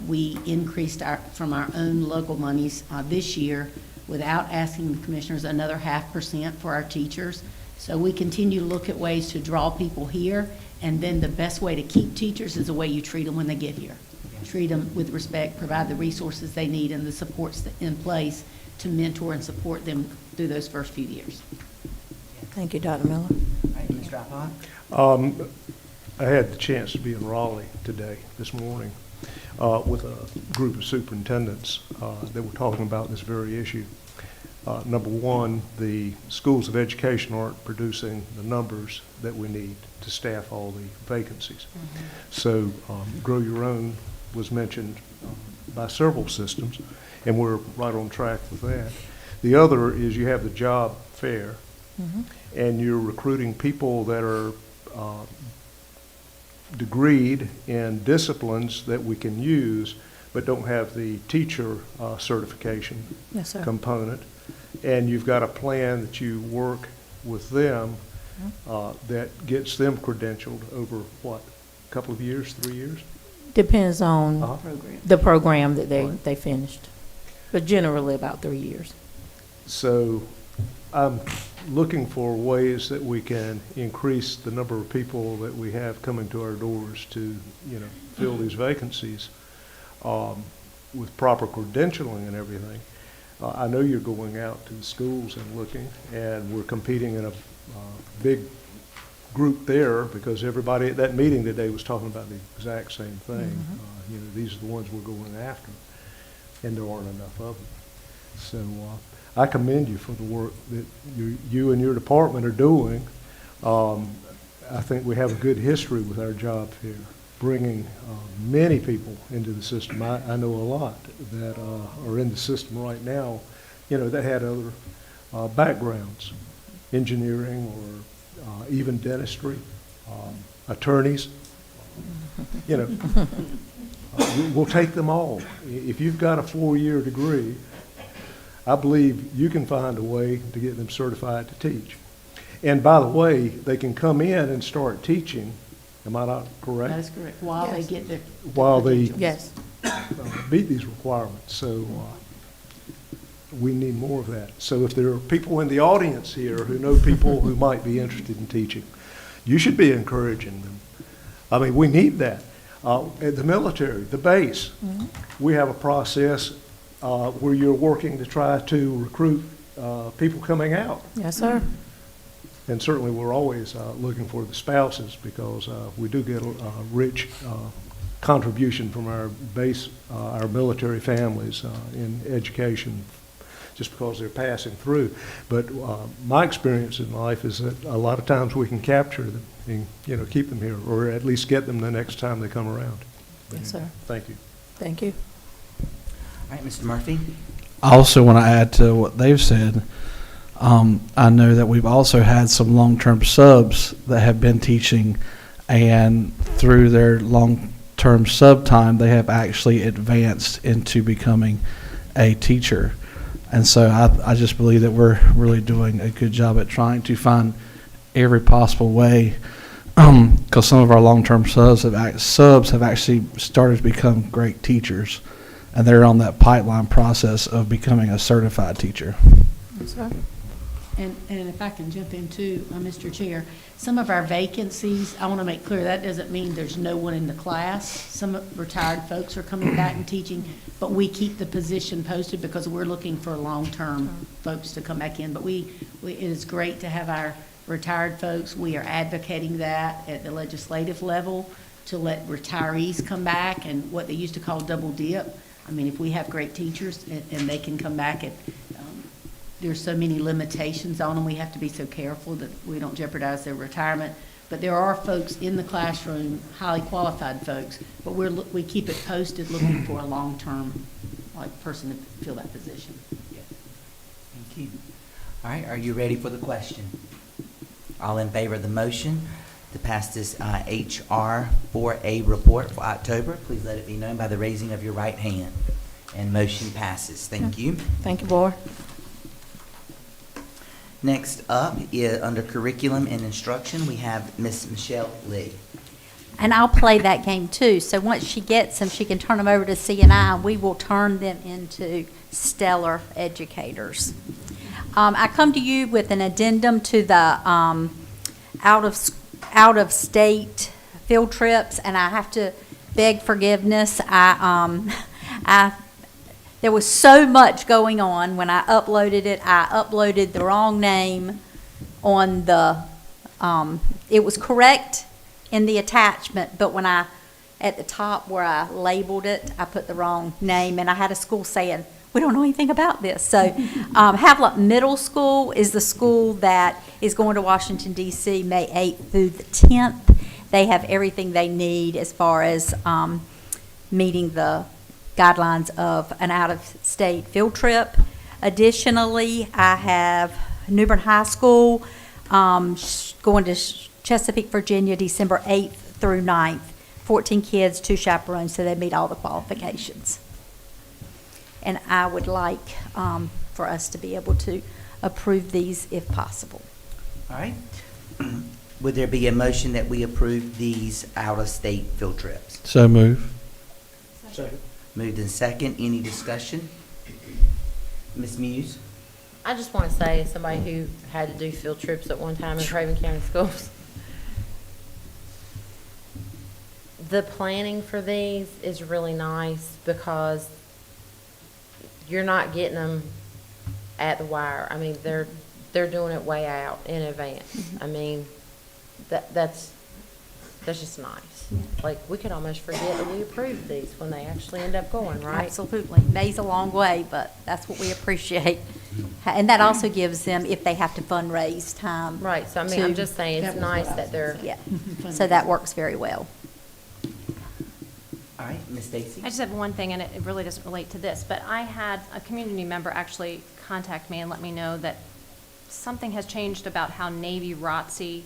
We increased from our own local monies this year, without asking the commissioners, another 0.5% for our teachers. So we continue to look at ways to draw people here, and then the best way to keep teachers is the way you treat them when they get here. Treat them with respect, provide the resources they need and the supports in place to mentor and support them through those first few years. Thank you, Dr. Miller. All right, Mr. Alpine? I had the chance to be in Raleigh this morning, with a group of superintendents that were talking about this very issue. Number one, the schools of education aren't producing the numbers that we need to staff all the vacancies. Mm-hmm. So Grow Your Own was mentioned by several systems, and we're right on track with that. The other is you have the job fair, Mhm. and you're recruiting people that are degreed in disciplines that we can use, but don't have the teacher certification Yes, sir. component. And you've got a plan that you work with them that gets them credentialed over, what, a couple of years, 3 years? Depends on Uh-huh. the program that Right. they finished, but generally about 3 years. So I'm looking for ways that we can increase the number of people that we have coming to our doors to, fill these vacancies with proper credentialing and everything. I know you're going out to the schools and looking, and we're competing in a big group there, because everybody at that meeting today was talking about the exact same thing. These are the ones we're going after, and there aren't enough of them. So I commend you for the work that you and your department are doing. I think we have a good history with our job fair, bringing many people into the system. I know a lot that are in the system right now, that had other backgrounds, engineering or even dentistry, attorneys. We'll take them all. If you've got a 4-year degree, I believe you can find a way to get them certified to teach. And by the way, they can come in and start teaching. Am I not correct? That is correct. While they get their. While they Yes. meet these requirements. So we need more of that. So if there are people in the audience here who know people who might be interested in teaching, you should be encouraging them. I mean, we need that. At the military, the base, we have a process where you're working to try to recruit people coming out. Yes, sir. And certainly, we're always looking for the spouses because we do get a rich contribution from our base, our military families in education, just because they're passing through. But my experience in life is that a lot of times we can capture them and, keep them here, or at least get them the next time they come around. Yes, sir. Thank you. Thank you. All right, Mr. Murphy? I also want to add to what they've said. I know that we've also had some long-term subs that have been teaching, and through their long-term sub time, they have actually advanced into becoming a teacher. And so I just believe that we're really doing a good job at trying to find every possible way, because some of our long-term subs have actually started to become great teachers, and they're on that pipeline process of becoming a certified teacher. Yes, sir. And if I can jump in too, Mr. Chair, some of our vacancies, I want to make clear, that doesn't mean there's no one in the class. Some retired folks are coming back and teaching, but we keep the position posted because we're looking for long-term folks to come back in. But it is great to have our retired folks. We are advocating that at the legislative level to let retirees come back and what they used to call double dip. I mean, if we have great teachers and they can come back at there's so many limitations on them. We have to be so careful that we don't jeopardize their retirement. But there are folks in the classroom, highly qualified folks, but we keep it posted looking for a long-term person to fill that position. Yes. Thank you. All right, are you ready for the question? All in favor of the motion to pass this HR 4A report for October, please let it be known by the raising of your right hand. And motion passes. Thank you. Thank you, Board. Next up is under curriculum and instruction, we have Miss Michelle Lee. And I'll play that game too. So once she gets them, she can turn them over to C&I, and we will turn them into stellar educators. I come to you with an addendum to the out-of-state field trips, and I have to beg forgiveness. There was so much going on when I uploaded it. I uploaded the wrong name on the, it was correct in the attachment, but when at the top where I labeled it, I put the wrong name, and I had a school saying, we don't know anything about this. So Havelock Middle School is the school that is going to Washington, D.C. May 8th through the 10th. They have everything they need as far as meeting the guidelines of an out-of-state field trip. Additionally, I have New Bern High School going to Chesapeake, Virginia, December 8th through 9th. 14 kids, 2 chaperones, so they meet all the qualifications. And I would like for us to be able to approve these if possible. All right. Would there be a motion that we approve these out-of-state field trips? So move. Second. Moved in second. Any discussion? Ms. Muse? I just want to say, as somebody who had to do field trips at one time in Craven County Schools, the planning for these is really nice because you're not getting them at the wire. I mean, they're doing it way out in advance. Mm-hmm. I mean, that's just nice. Like, we could almost forget that we approved these when they actually end up going, right? Absolutely. May's a long way, but that's what we appreciate. And that also gives them, if they have to fundraise, time. Right, so I mean, I'm just saying, it's nice that they're. Yeah. So that works very well. All right, Ms. Stacy? I just have one thing, and it really doesn't relate to this, but I had a community member actually contact me and let me know that something has changed about how Navy ROTC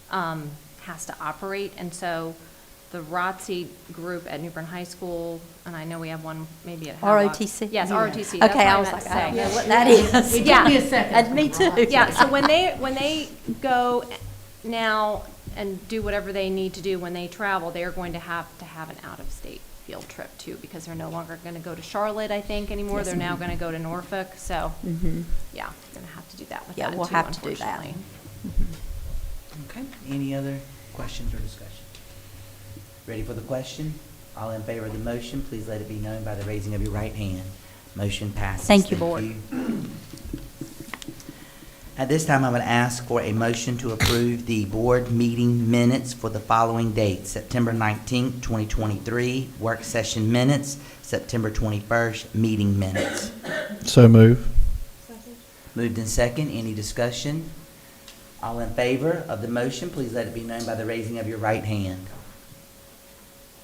has to operate, and so the ROTC group at New Bern High School, and I know we have one maybe at Havelock. ROTC? Yes, Yeah. ROTC. That's Okay, what I was meant like, to I don't say. know what that is. It Yeah. took me a second. Me too. Yeah, so when they go now and do whatever they need to do when they travel, they're going to have an out-of-state field trip too, because they're no longer going to go to Charlotte, I think, anymore. Yes, They're now ma'am. going to go to Norfolk, so, Mhm. yeah, they're going to have to do that with Yeah, that we'll too, have to do that. unfortunately. Okay. Any other questions or discussion? Ready for the question? All in favor of the motion, please let it be known by the raising of your right hand. Motion passes. Thank you, Board. you. At this time, I would ask for a motion to approve the board meeting minutes for the following dates: September 19th, 2023, work session minutes, September 21st, meeting minutes. So move. Moved in second. Any discussion? All in favor of the motion, please let it be known by the raising of your right hand.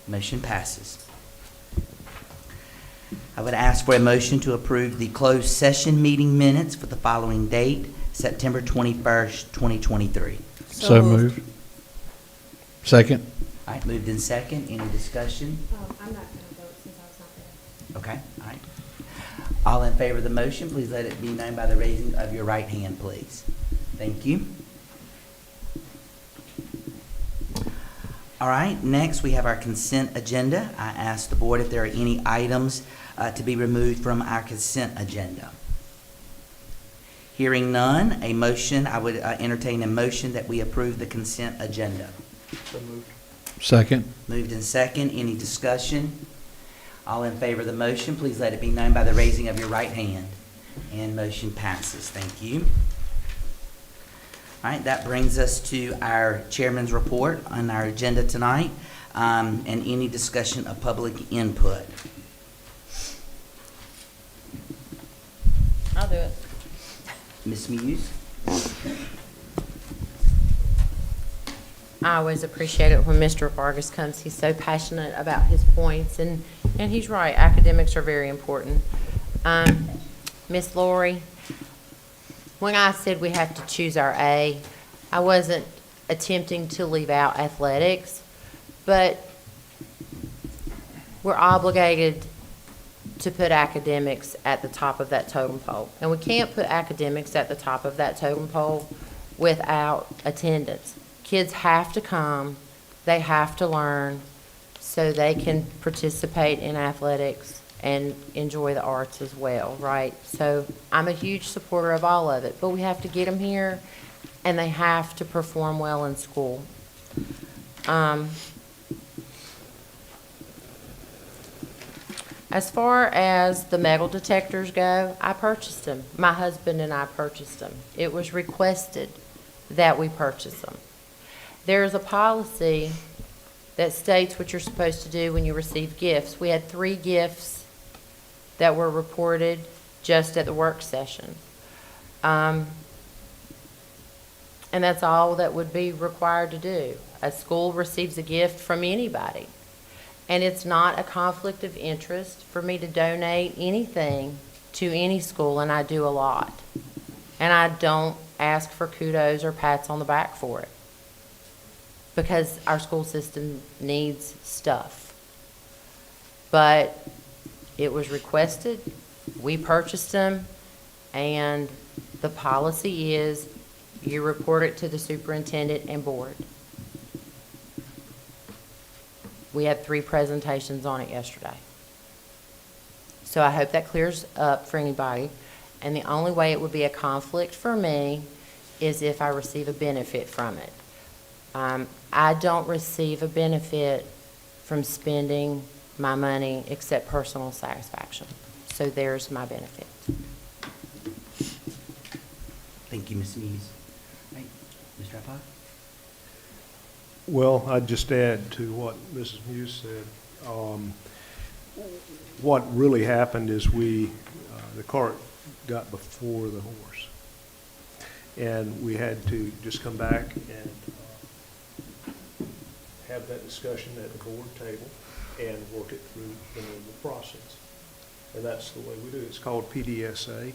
Motion passes. I would ask for a motion to approve the closed session meeting minutes for the following date: September 21st, 2023. So move. Second. All right, moved in second. Any discussion? I'm not going to vote since I was not there. Okay, all right. All in favor of the motion, please let it be known by the raising of your right hand, please. Thank you. All right, next we have our consent agenda. I ask the board if there are any items to be removed from our consent agenda. Hearing none, I would entertain a motion that we approve the consent agenda. Second. Moved in second. Any discussion? All in favor of the motion, please let it be known by the raising of your right hand. And motion passes. Thank you. All right, that brings us to our chairman's report on our agenda tonight, and any discussion of public input. I'll do it. Ms. Muse? I always appreciate it when Mr. Vargas comes. He's so passionate about his points, and he's right. Academics are very important. Miss Lori, when I said we have to choose our A, I wasn't attempting to leave out athletics, but we're obligated to put academics at the top of that totem pole. And we can't put academics at the top of that totem pole without attendance. Kids have to come, they have to learn, so they can participate in athletics and enjoy the arts as well, right? So I'm a huge supporter of all of it, but we have to get them here, and they have to perform well in school. As far as the metal detectors go, I purchased them. My husband and I purchased them. It was requested that we purchase them. There is a policy that states what you're supposed to do when you receive gifts. We had 3 gifts that were reported just at the work session. And that's all that would be required to do. A school receives a gift from anybody. And it's not a conflict of interest for me to donate anything to any school, and I do a lot. And I don't ask for kudos or pats on the back for it, because our school system needs stuff. But it was requested, we purchased them, and the policy is you report it to the superintendent and board. We had 3 presentations on it yesterday. So I hope that clears up for anybody. And the only way it would be a conflict for me is if I receive a benefit from it. I don't receive a benefit from spending my money except personal satisfaction. So there's my benefit. Thank you, Ms. Muse. Right, Mr. Rapoport? Well, I'd just add to what Mrs. Muse said. What really happened is the cart got before the horse. And we had to just come back and have that discussion at the board table and work it through the normal process. And that's the way we do it. It's called PDSA.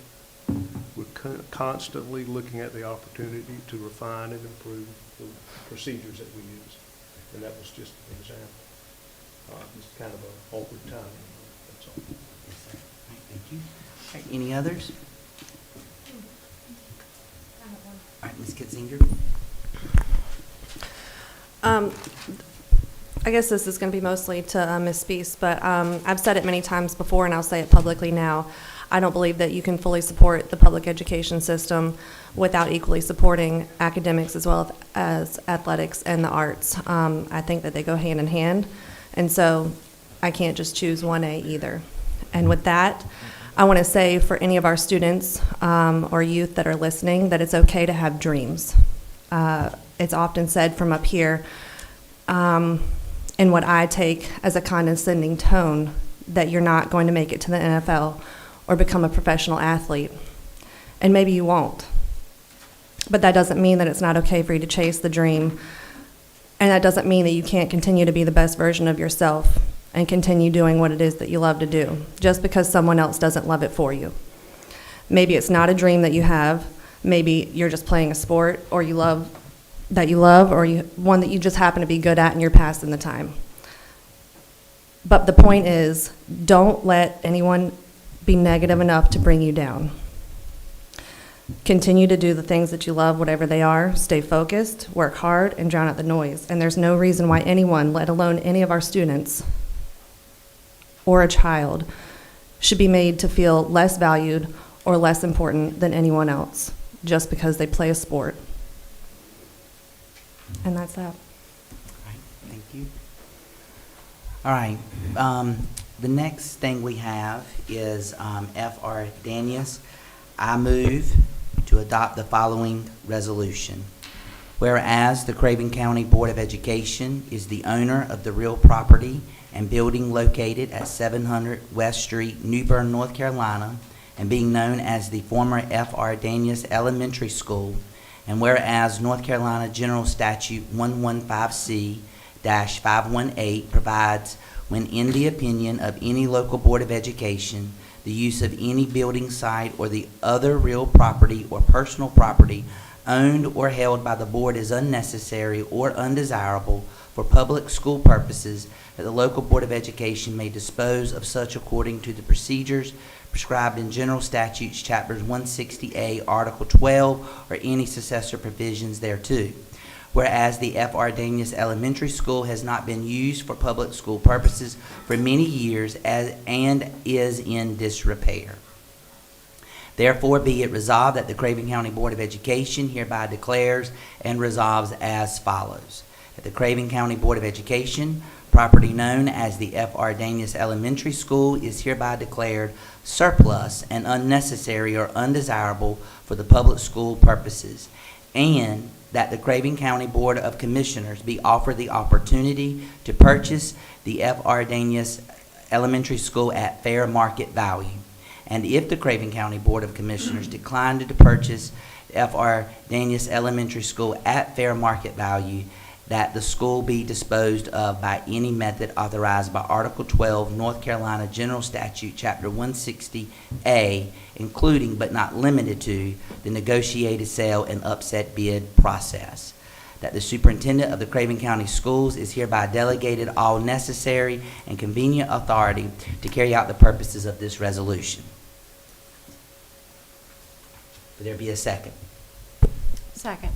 We're constantly looking at the opportunity to refine and improve the procedures that we use. And that was just an example. It's kind of an awkward time. That's all. Yes, sir. All right, thank you. All right, any others? All right, Ms. Kitzinger? I guess this is going to be mostly to Ms. Spees, but I've said it many times before, and I'll say it publicly now. I don't believe that you can fully support the public education system without equally supporting academics as well as athletics and the arts. I think that they go hand in hand, and so I can't just choose 1A either. And with that, I want to say for any of our students or youth that are listening that it's okay to have dreams. It's often said from up here, in what I take as a condescending tone, that you're not going to make it to the NFL or become a professional athlete. And maybe you won't. But that doesn't mean that it's not okay for you to chase the dream. And that doesn't mean that you can't continue to be the best version of yourself and continue doing what it is that you love to do, just because someone else doesn't love it for you. Maybe it's not a dream that you have. Maybe you're just playing a sport or you love, or one that you just happen to be good at and you're passing the time. But the point is, don't let anyone be negative enough to bring you down. Continue to do the things that you love, whatever they are. Stay focused, work hard, and drown out the noise. And there's no reason why anyone, let alone any of our students or a child, should be made to feel less valued or less important than anyone else just because they play a sport. And that's that. All right, thank you. All right, the next thing we have is F.R. Daniels. I move to adopt the following resolution. Whereas the Craven County Board of Education is the owner of the real property and building located at 700 West Street, New Bern, North Carolina, and being known as the former F.R. Daniels Elementary School, and whereas North Carolina General Statute 115C-518 provides, when in the opinion of any local Board of Education, the use of any building site or the other real property or personal property owned or held by the board is unnecessary or undesirable for public school purposes, that the local Board of Education may dispose of such according to the procedures prescribed in General Statutes, Chapters 160A, Article 12, or any successor provisions thereto. Whereas the F.R. Daniels Elementary School has not been used for public school purposes for many years and is in disrepair. Therefore, be it resolved that the Craven County Board of Education hereby declares and resolves as follows. That the Craven County Board of Education, property known as the F.R. Daniels Elementary School, is hereby declared surplus and unnecessary or undesirable for the public school purposes, and that the Craven County Board of Commissioners be offered the opportunity to purchase the F.R. Daniels Elementary School at fair market value. And if the Craven County Board of Commissioners decline to purchase the F.R. Daniels Elementary School at fair market value, that the school be disposed of by any method authorized by Article 12, North Carolina General Statute, Chapter 160A, including but not limited to the negotiated sale and upset bid process. That the superintendent of the Craven County Schools is hereby delegated all necessary and convenient authority to carry out the purposes of this resolution. Would there be a second? Second.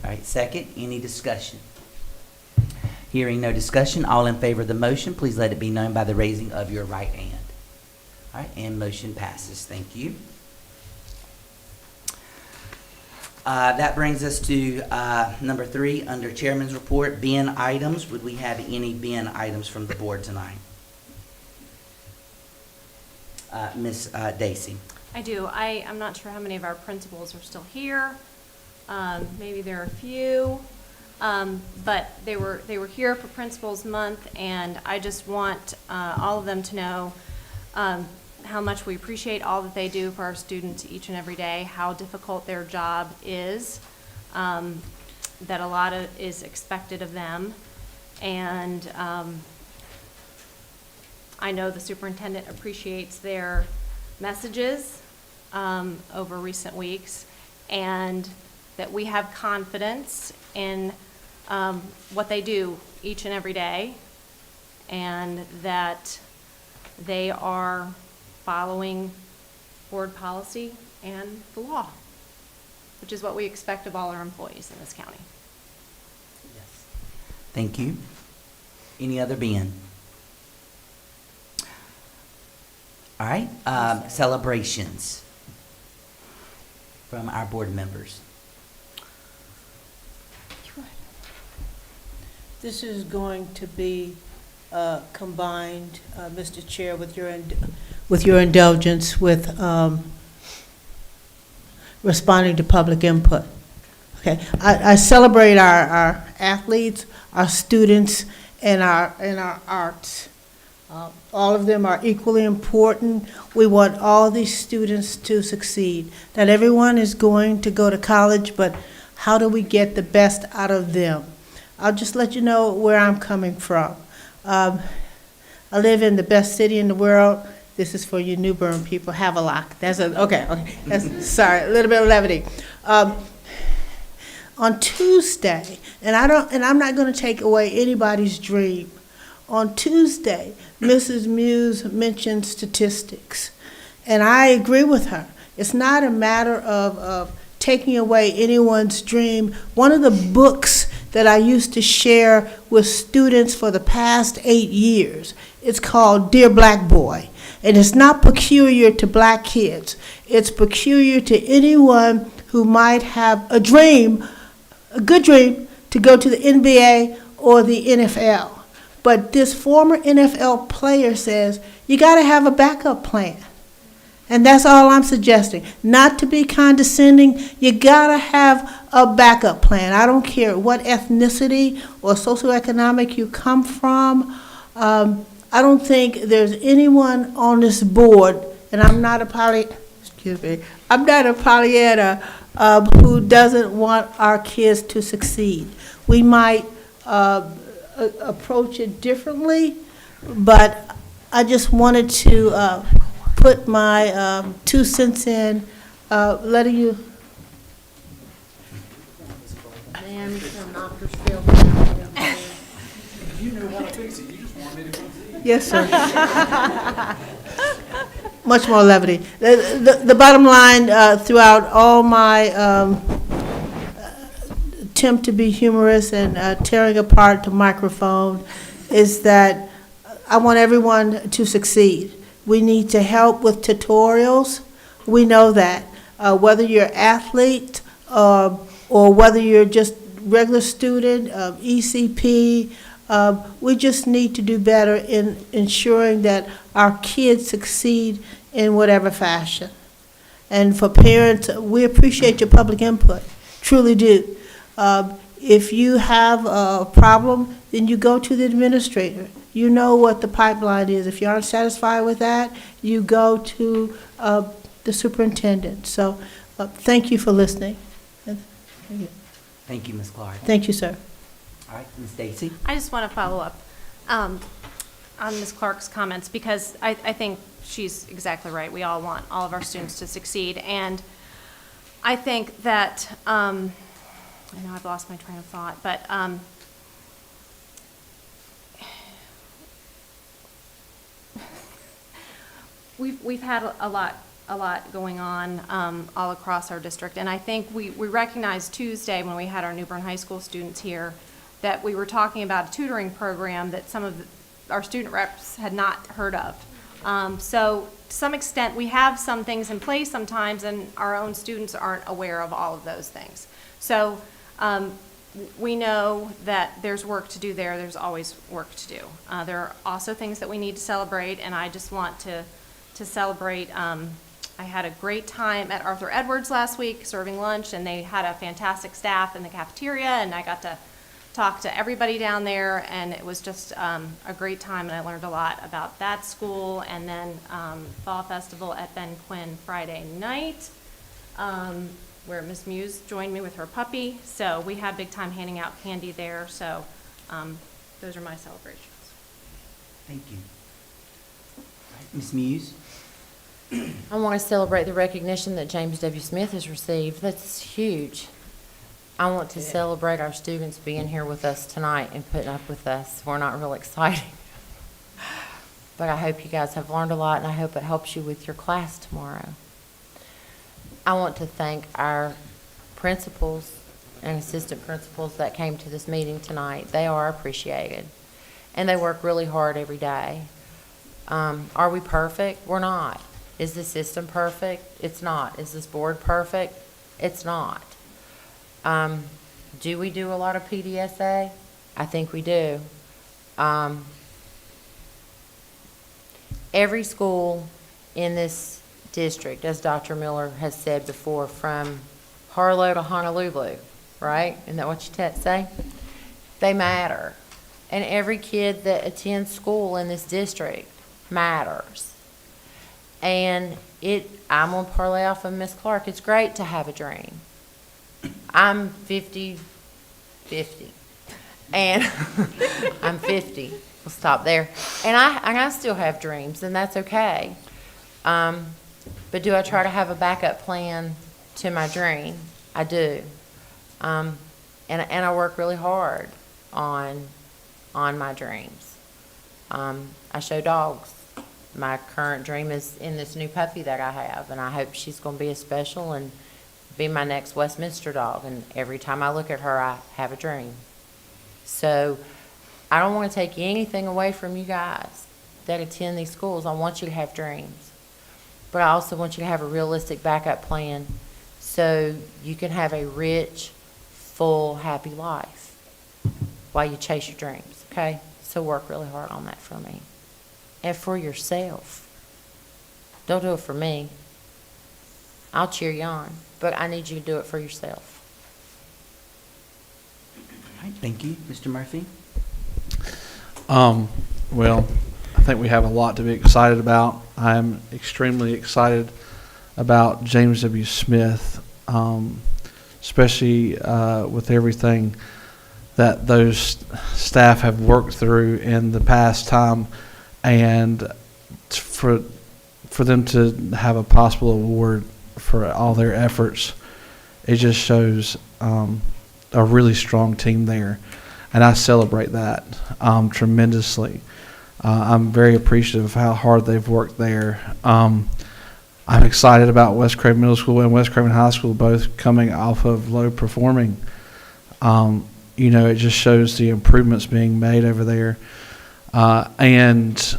All right, second. Any discussion? Hearing no discussion, all in favor of the motion, please let it be known by the raising of your right hand. All right, and motion passes. Thank you. That brings us to number 3 under Chairman's Report, bin items. Would we have any bin items from the board tonight? Ms. Dacey. I do. I'm not sure how many of our principals are still here. Maybe there are a few. But they were here for Principals Month, and I just want all of them to know how much we appreciate all that they do for our students each and every day, how difficult their job is, that a lot is expected of them. And I know the superintendent appreciates their messages over recent weeks, and that we have confidence in what they do each and every day, and that they are following board policy and the law, which is what we expect of all our employees in this county. Yes. Thank you. Any other bin? All right, celebrations from our board members. This is going to be combined, Mr. Chair, with with your indulgence with responding to public input. Okay, I celebrate our athletes, our students, and our arts. All of them are equally important. We want all these students to succeed. Not everyone is going to go to college, but how do we get the best out of them? I'll just let you know where I'm coming from. I live in the best city in the world. This is for you New Bern people. Havelock. Okay. That's, sorry, a little bit of levity. On Tuesday, and I'm not going to take away anybody's dream. On Tuesday, Mrs. Muse mentioned statistics, and I agree with her. It's not a matter of taking away anyone's dream. One of the books that I used to share with students for the past 8 years, it's called Dear Black Boy, and it's not peculiar to black kids. It's peculiar to anyone who might have a dream, a good dream, to go to the NBA or the NFL. But this former NFL player says, you got to have a backup plan. And that's all I'm suggesting. Not to be condescending, you got to have a backup plan. I don't care what ethnicity or socioeconomic you come from. I don't think there's anyone on this board, and I'm not a Pollyanna, who doesn't want our kids to succeed. We might approach it differently, but I just wanted to put my 2 cents in, letting you. Yes, sir. Much more levity. The bottom line throughout all my attempt to be humorous and tearing apart the microphone is that I want everyone to succeed. We need to help with tutorials. We know that. Whether you're an athlete or whether you're just regular student, ECP, we just need to do better in ensuring that our kids succeed in whatever fashion. And for parents, we appreciate your public input, truly do. If you have a problem, then you go to the administrator. You know what the pipeline is. If you aren't satisfied with that, you go to the superintendent. So thank you for listening. Thank you, Ms. Clark. Thank you, sir. All right, Ms. Stacy. I just want to follow up on Ms. Clark's comments, because I think she's exactly right. We all want all of our students to succeed. And I think that, I know I've lost my train of thought, but we've had a lot going on all across our district, and I think we recognized Tuesday when we had our New Bern High School students here that we were talking about a tutoring program that some of our student reps had not heard of. So to some extent, we have some things in place sometimes, and our own students aren't aware of all of those things. So we know that there's work to do there. There's always work to do. There are also things that we need to celebrate, and I just want to celebrate. I had a great time at Arthur Edwards last week serving lunch, and they had a fantastic staff in the cafeteria, and I got to talk to everybody down there, and it was just a great time, and I learned a lot about that school. And then Fall Festival at Ben Quinn Friday night, where Miss Muse joined me with her puppy. So we had big time handing out candy there. So those are my celebrations. Thank you. All right, Ms. Muse. I want to celebrate the recognition that James W. Smith has received. That's huge. I want to celebrate our students being here with us tonight and putting up with us. We're not real exciting. But I hope you guys have learned a lot, and I hope it helps you with your class tomorrow. I want to thank our principals and assistant principals that came to this meeting tonight. They are appreciated, and they work really hard every day. Are we perfect? We're not. Is the system perfect? It's not. Is this board perfect? It's not. Do we do a lot of PDSA? I think we do. Every school in this district, as Dr. Miller has said before, from Harlow to Honolulu, right? Isn't that what you say? They matter. And every kid that attends school in this district matters. And I'm going to parlay off of Miss Clark. It's great to have a dream. I'm 50. And I'm 50. We'll stop there. And I still have dreams, and that's okay. But do I try to have a backup plan to my dream? I do. And I work really hard on my dreams. I show dogs. My current dream is in this new puppy that I have, and I hope she's going to be as special and be my next Westminster dog. And every time I look at her, I have a dream. So I don't want to take anything away from you guys that attend these schools. I want you to have dreams. But I also want you to have a realistic backup plan so you can have a rich, full, happy life while you chase your dreams, okay? So work really hard on that for me. And for yourself. Don't do it for me. I'll cheer you on, but I need you to do it for yourself. All right, thank you. Mr. Murphy? Well, I think we have a lot to be excited about. I'm extremely excited about James W. Smith, especially with everything that those staff have worked through in the past time, and for them to have a possible award for all their efforts, it just shows a really strong team there, and I celebrate that tremendously. I'm very appreciative of how hard they've worked there. I'm excited about West Craven Middle School and West Craven High School both coming off of low performing. It just shows the improvements being made over there. And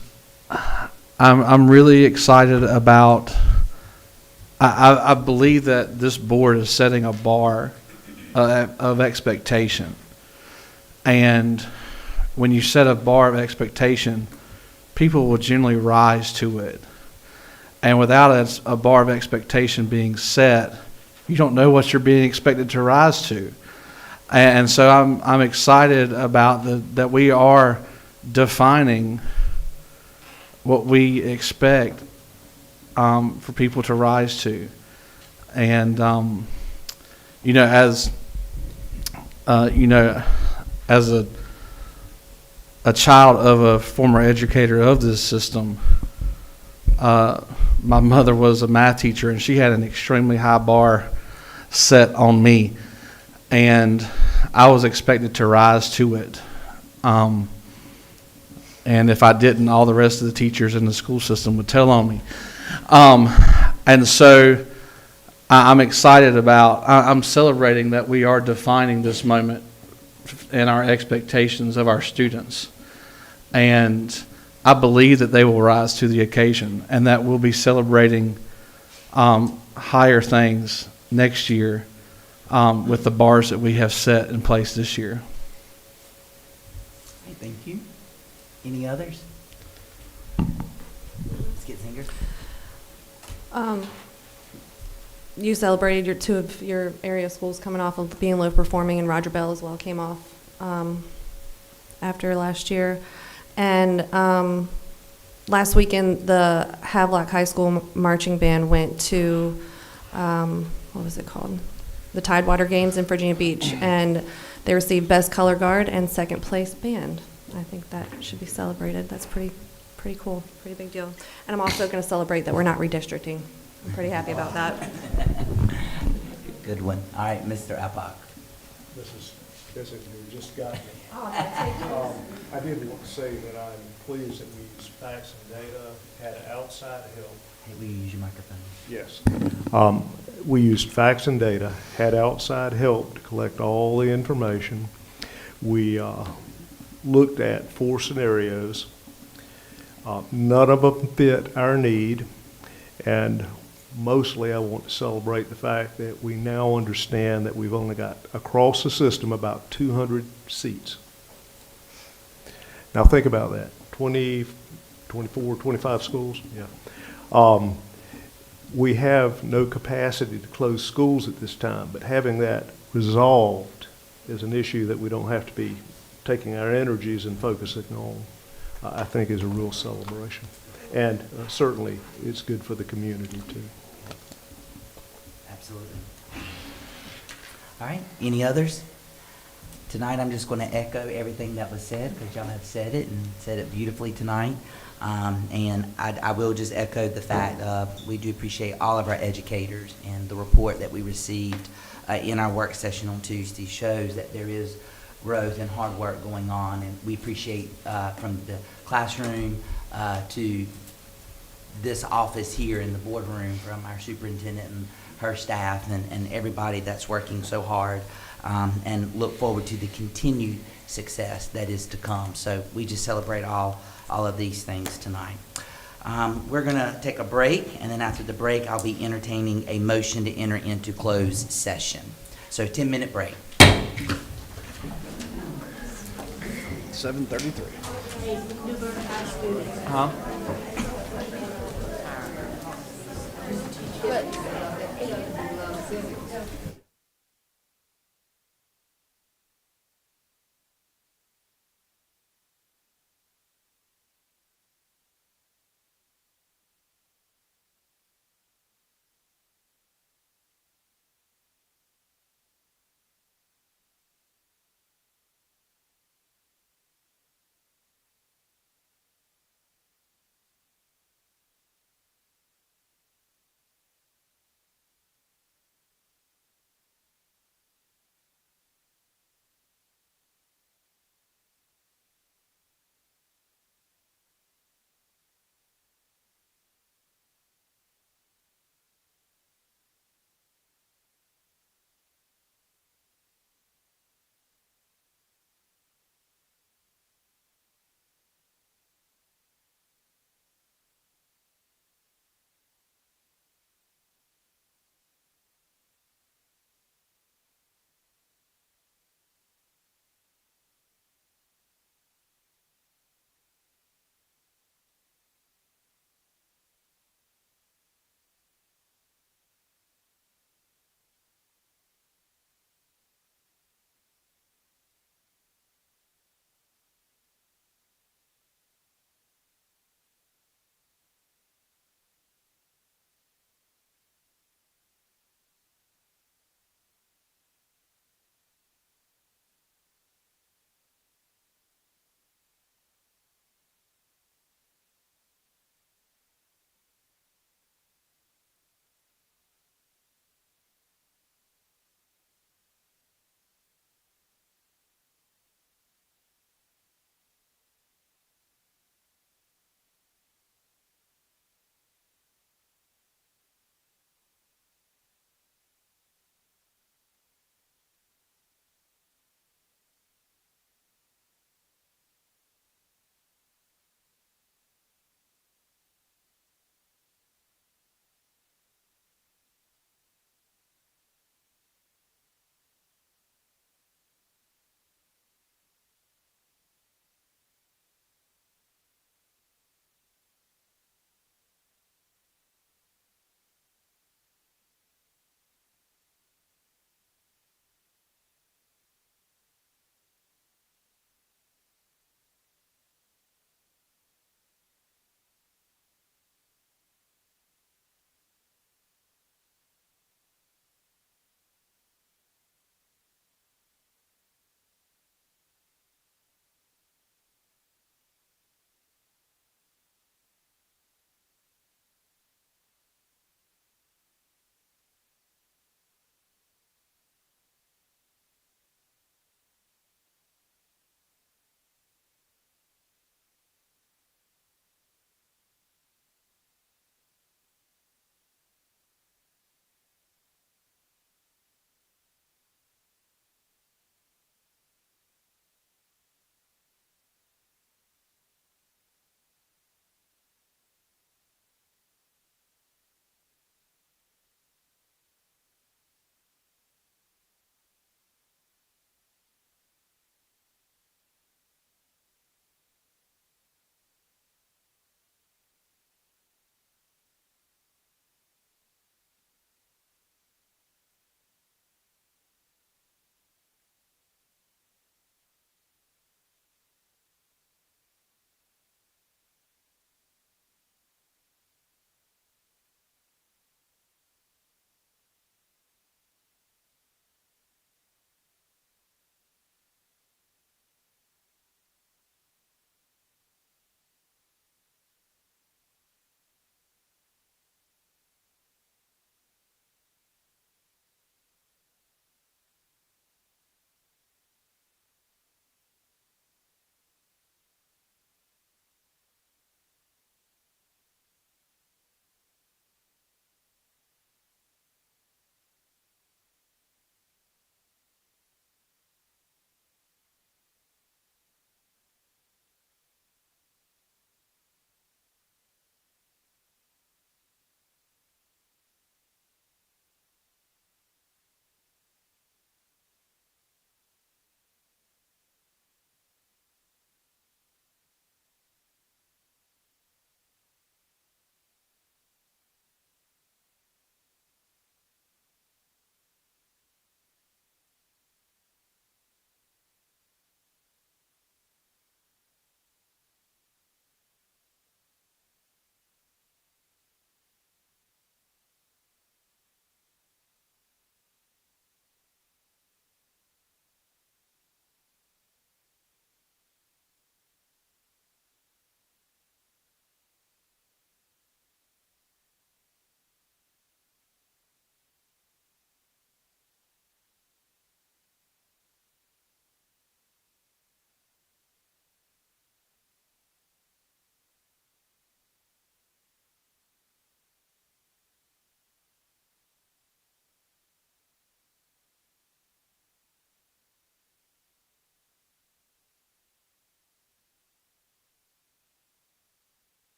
I'm really excited about, I believe that this board is setting a bar of expectation. And when you set a bar of expectation, people will generally rise to it. And without a bar of expectation being set, you don't know what you're being expected to rise to. And so I'm excited about that we are defining what we expect for people to rise to. And as a child of a former educator of this system, my mother was a math teacher, and she had an extremely high bar set on me, and I was expected to rise to it. And if I didn't, all the rest of the teachers in the school system would tell on me. And so I'm excited about, I'm celebrating that we are defining this moment and our expectations of our students. And I believe that they will rise to the occasion, and that we'll be celebrating higher things next year with the bars that we have set in place this year. Okay, thank you. Any others? Let's get singers. You celebrated two of your area schools coming off of being low performing, and Roger Bell as well came off after last year. And last weekend, the Havelock High School marching band went to, what was it called? The Tidewater Games in Virginia Beach, and they received Best Color Guard and Second Place Band. I think that should be celebrated. That's pretty cool, pretty big deal. And I'm also going to celebrate that we're not redistricting. I'm pretty happy about that. Good one. All right, Mr. Apak. This is you just got me. I did want to say that I'm pleased that we used facts and data, had outside help. Hey, will you use your microphone? Yes. We used facts and data, had outside help to collect all the information. We looked at 4 scenarios. None of them fit our need, and mostly I want to celebrate the fact that we now understand that we've only got across the system about 200 seats. Now think about that, 20, 24, 25 schools, yeah. We have no capacity to close schools at this time, but having that resolved is an issue that we don't have to be taking our energies and focusing on, I think is a real celebration. And certainly, it's good for the community, too. Absolutely. All right, any others? Tonight, I'm just going to echo everything that was said, because y'all have said it and said it beautifully tonight. And I will just echo the fact of we do appreciate all of our educators, and the report that we received in our work session on Tuesday shows that there is growth and hard work going on, and we appreciate from the classroom to this office here in the boardroom, from our superintendent and her staff and everybody that's working so hard, and look forward to the continued success that is to come. So we just celebrate all of these things tonight. We're going to take a break, and then after the break, I'll be entertaining a motion to enter into closed session. So 10-minute break. 7:33. Huh?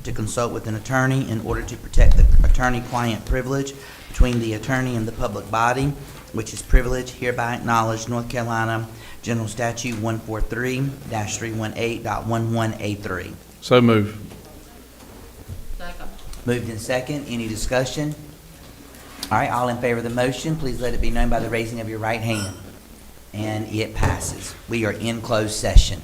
to consult with an attorney in order to protect the attorney-client privilege between the attorney and the public body, which is privilege hereby acknowledged, North Carolina General Statute 143-318.11A3. So move. Moved in second. Any discussion? All right, all in favor of the motion, please let it be known by the raising of your right hand. And it passes. We are in closed session.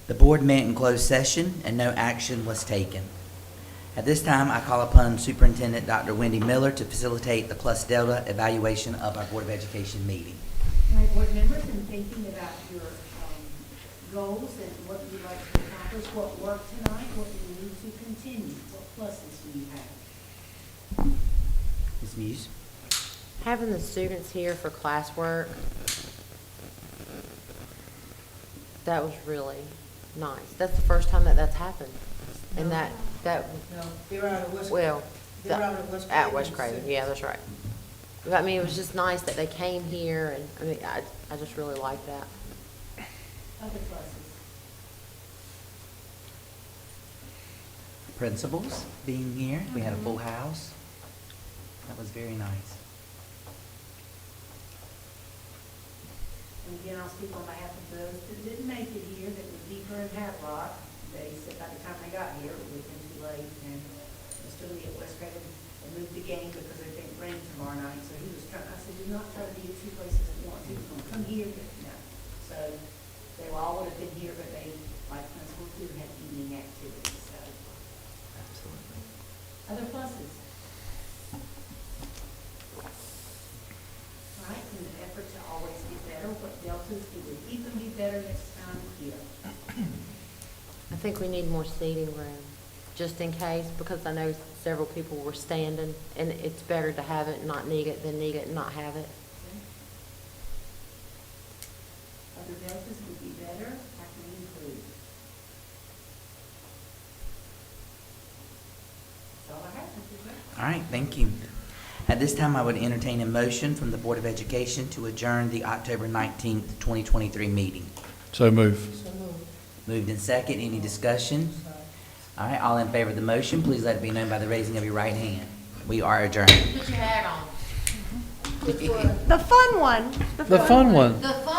The board met in closed session and no action was taken. At this time, I call upon Superintendent Dr. Wendy Miller to facilitate the Plus Delta evaluation of our Board of Education meeting. All right, board members, in thinking about your goals and what you'd like to accomplish, what worked tonight, what do you need to continue, what pluses do you have? Ms. Muse? Having the students here for classwork, that was really nice. That's the first time that that's happened. And that, No, they're out of West. well, They're out of West at Craven West Craven, since. yeah, that's right. But, I mean, it was just nice that they came here, and, I mean, I just really like that. Other pluses? Principals being here. We had a full house. That was very nice. And again, I'll speak on behalf of those that didn't make it here, that were deeper in Havelock. They said by the time they got here, it would have been too late, and Mr. Lee at West Craven had moved the game because they think it rain tomorrow night, so he was trying, I said, do not try to be at two places at once, he was gonna come here, but no. So they all would have been here, but they, like principals do, had evening activities, so. Absolutely. Other pluses? Right, in the effort to always get better, what deltas do we even be better next time here? I think we need more seating room, just in case, because I know several people were standing, and it's better to have it and not need it than need it and not have it. Other deltas would be better, how can we improve? That's all I have, Mr. Chair. All right, thank you. At this time, I would entertain a motion from the Board of Education to adjourn the October 19th, 2023 meeting. So move. Moved in second. Any discussion? All right, all in favor of the motion, please let it be known by the raising of your right hand. We are adjourned. Put your hat on. The fun one. The fun one. The fun